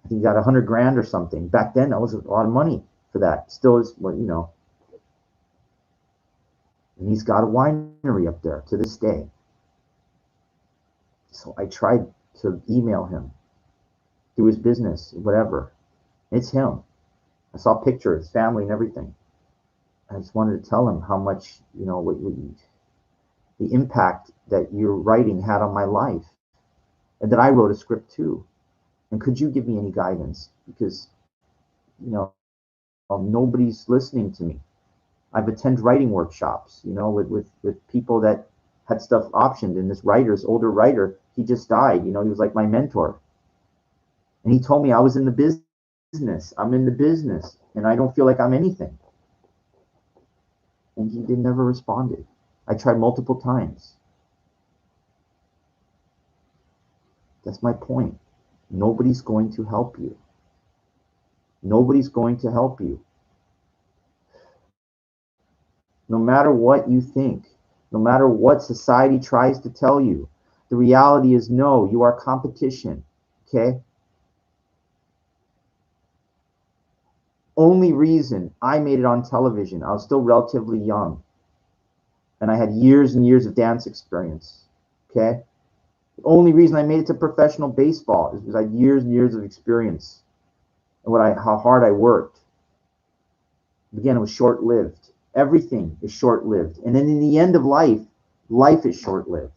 I think he got $100,000 or something. Back then, that was a lot of money for that. Still is, And he's got a winery up there to this day. So I tried to email him, do his business, whatever. It's him. I saw pictures, his family and everything. I just wanted to tell him how much, the impact that your writing had on my life, and that I wrote a script too. And could you give me any guidance? Because, nobody's listening to me. I've attended writing workshops, with people that had stuff optioned. And this older writer, he just died. He was like my mentor. And he told me I was in the business. I'm in the business, and I don't feel like I'm anything. And he never responded. I tried multiple times. That's my point. Nobody's going to help you. Nobody's going to help you. No matter what you think, no matter what society tries to tell you, the reality is no, you are competition. Okay? Only reason I made it on television, I was still relatively young. And I had years and years of dance experience. Okay? The only reason I made it to professional baseball is because I had years and years of experience. and how hard I worked. Again, it was short-lived. Everything is short-lived. And then in the end of life, life is short-lived.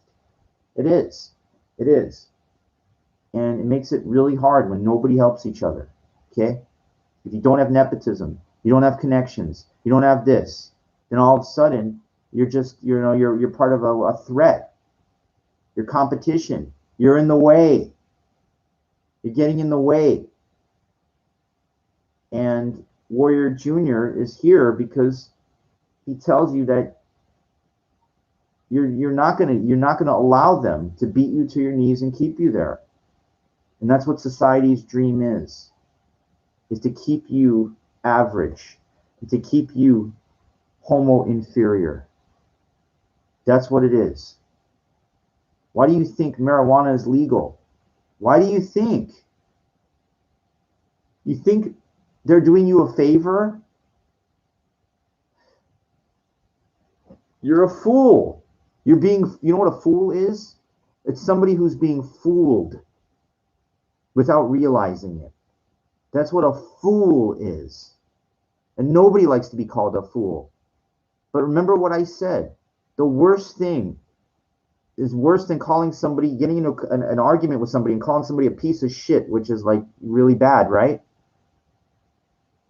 It is. It is. And it makes it really hard when nobody helps each other. Okay? If you don't have nepotism, you don't have connections, you don't have this, then all of a sudden you're part of a threat. You're competition. You're in the way. You're getting in the way. And Warrior Junior is here because he tells you that you're not gonna allow them to beat you to your knees and keep you there. And that's what society's dream is to keep you average, to keep you homo inferior. That's what it is. Why do you think marijuana is legal? Why do you think? You think they're doing you a favor? You're a fool. You know what a fool is? It's somebody who's being fooled without realizing it. That's what a fool is. And nobody likes to be called a fool. But remember what I said. The worst thing is worse than calling somebody, getting into an argument with somebody and calling somebody a piece of shit, which is like really bad, right?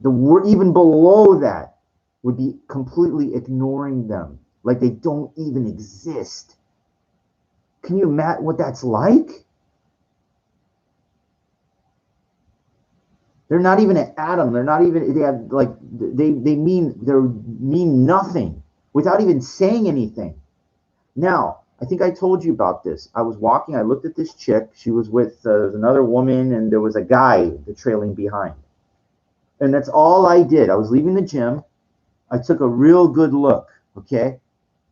Even below that would be completely ignoring them, like they don't even exist. Can you imagine what that's like? They're not even an atom. They're not even, they mean nothing without even saying anything. Now, I think I told you about this. I was walking, I looked at this chick. She was with another woman, and there was a guy trailing behind. And that's all I did. I was leaving the gym. I took a real good look, okay?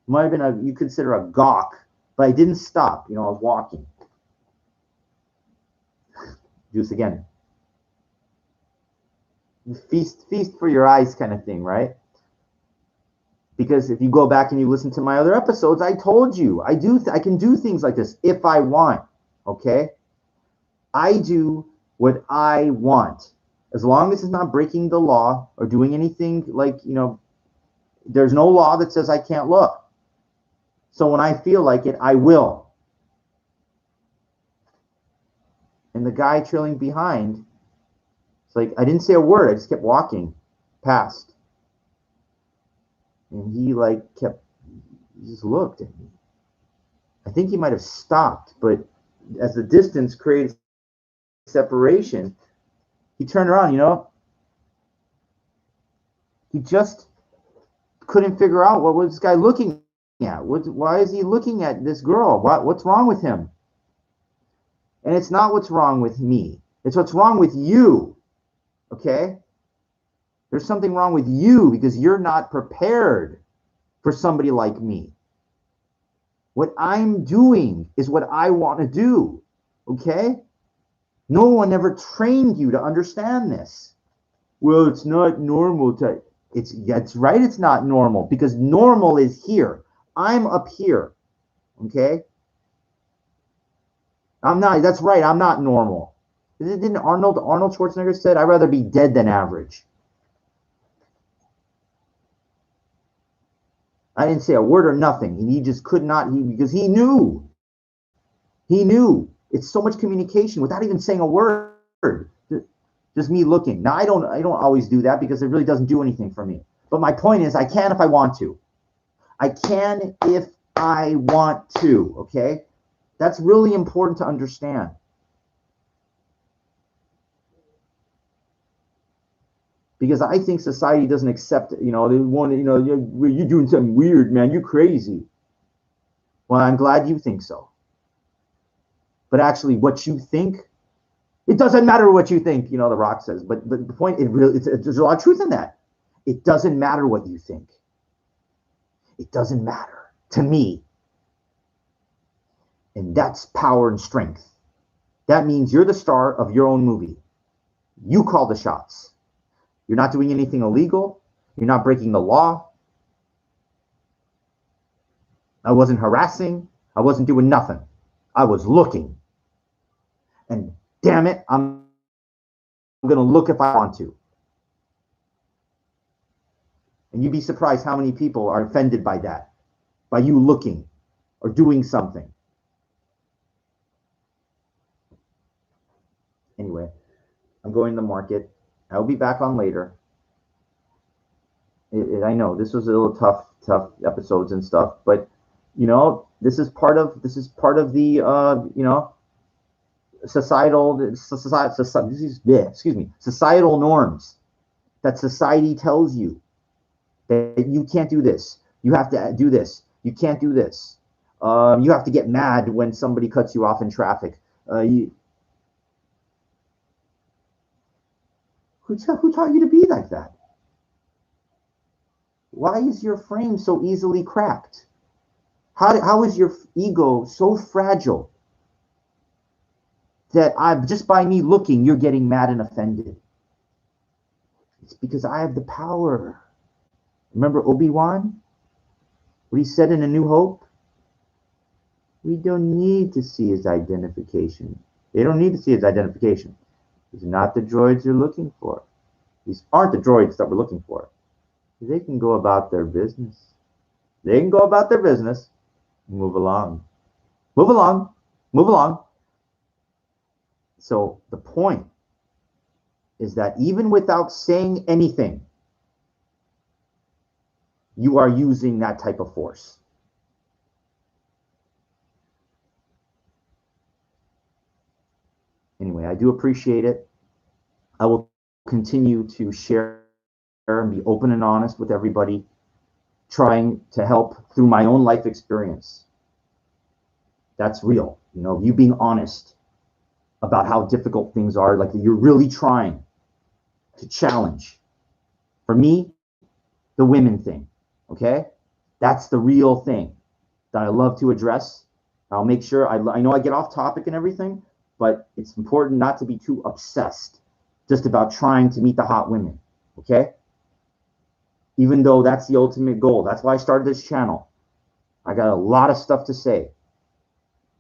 Might have been you consider a gawk, but I didn't stop. I was walking. Juice again. Feast for your eyes kind of thing, right? Because if you go back and you listen to my other episodes, I told you I can do things like this if I want. Okay, I do what I want as long as it's not breaking the law or doing anything like there's no law that says I can't look. So when I feel like it, I will. And the guy trailing behind, it's like I didn't say a word. I just kept walking past. And he just looked at me. I think he might have stopped, but as the distance created separation, he turned around, He just couldn't figure out what was this guy looking at. Why is he looking at this girl? What's wrong with him? And it's not what's wrong with me. It's what's wrong with you, okay? There's something wrong with you because you're not prepared for somebody like me. What I'm doing is what I want to do, okay? No one ever trained you to understand this. Well, it's not normal to... That's right, it's not normal, because normal is here. I'm up here, okay? I'm not, that's right, I'm not normal. Didn't Arnold Schwarzenegger said, I'd rather be dead than average. I didn't say a word or nothing. And he just could not, because he knew. He knew. It's so much communication without even saying a word. Just me looking. Now, I don't always do that because it really doesn't do anything for me. But my point is, I can if I want to. I can if I want to, okay? That's really important to understand. Because I think society doesn't accept it. They want to, you're doing something weird, man. You're crazy. Well, I'm glad you think so. But actually, what you think, it doesn't matter what you think, The Rock says. But the point, there's a lot of truth in that. It doesn't matter what you think. It doesn't matter to me. And that's power and strength. That means you're the star of your own movie. You call the shots. You're not doing anything illegal. You're not breaking the law. I wasn't harassing. I wasn't doing nothing. I was looking. And damn it, I'm going to look if I want to. And you'd be surprised how many people are offended by that, by you looking or doing something. Anyway, I'm going to the market. I'll be back on later. I know this was a little tough episodes and stuff, but you know, this is part of the you know, societal norms that society tells you that you can't do this, you have to do this, you can't do this, you have to get mad when somebody cuts you off in traffic. Who taught you to be like that? Why is your frame so easily cracked? How is your ego so fragile that just by me looking, you're getting mad and offended? It's because I have the power. Remember Obi-Wan? What he said in A New Hope? We don't need to see his identification. They don't need to see his identification. These are not the droids you're looking for. These aren't the droids that we're looking for. They can go about their business. They can go about their business. Move along. Move along. Move along. So the point is that even without saying anything, you are using that type of force. Anyway, I do appreciate it. I will continue to share and be open and honest with everybody, trying to help through my own life experience. That's real. You know, you being honest about how difficult things are, like you're really trying to challenge. For me, the women thing, okay? That's the real thing that I love to address. I'll make sure, I know I get off topic and everything, but it's important not to be too obsessed just about trying to meet the hot women, okay? Even though that's the ultimate goal. That's why I started this channel. I got a lot of stuff to say.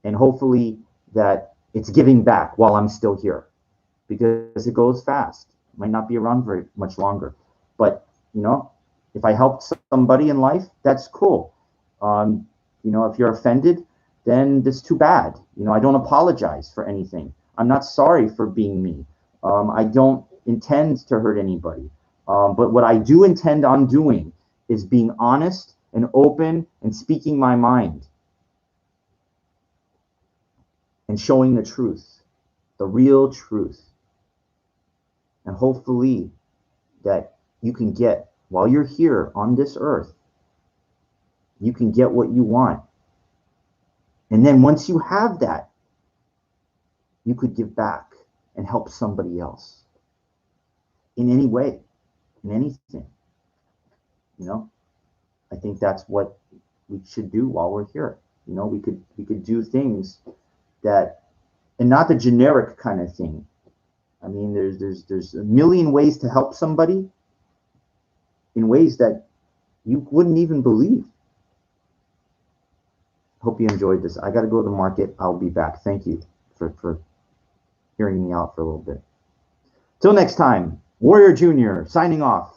And hopefully that it's giving back while I'm still here. Because it goes fast. It might not be around very much longer. But, you know, if I helped somebody in life, that's cool. You know, if you're offended, then that's too bad. You know, I don't apologize for anything. I'm not sorry for being me. I don't intend to hurt anybody. But what I do intend on doing is being honest and open and speaking my mind and showing the truth, the real truth. And hopefully that you can get, while you're here on this earth, you can get what you want. And then once you have that, you could give back and help somebody else in any way. In anything, you know, I think that's what we should do while we're here. You know, we could do things that, and not the generic kind of thing. I mean, there's a million ways to help somebody in ways that you wouldn't even believe. Hope you enjoyed this. I got to go to the market. I'll be back. Thank you for hearing me out for a little bit. Till next time, Warrior Jr. signing off.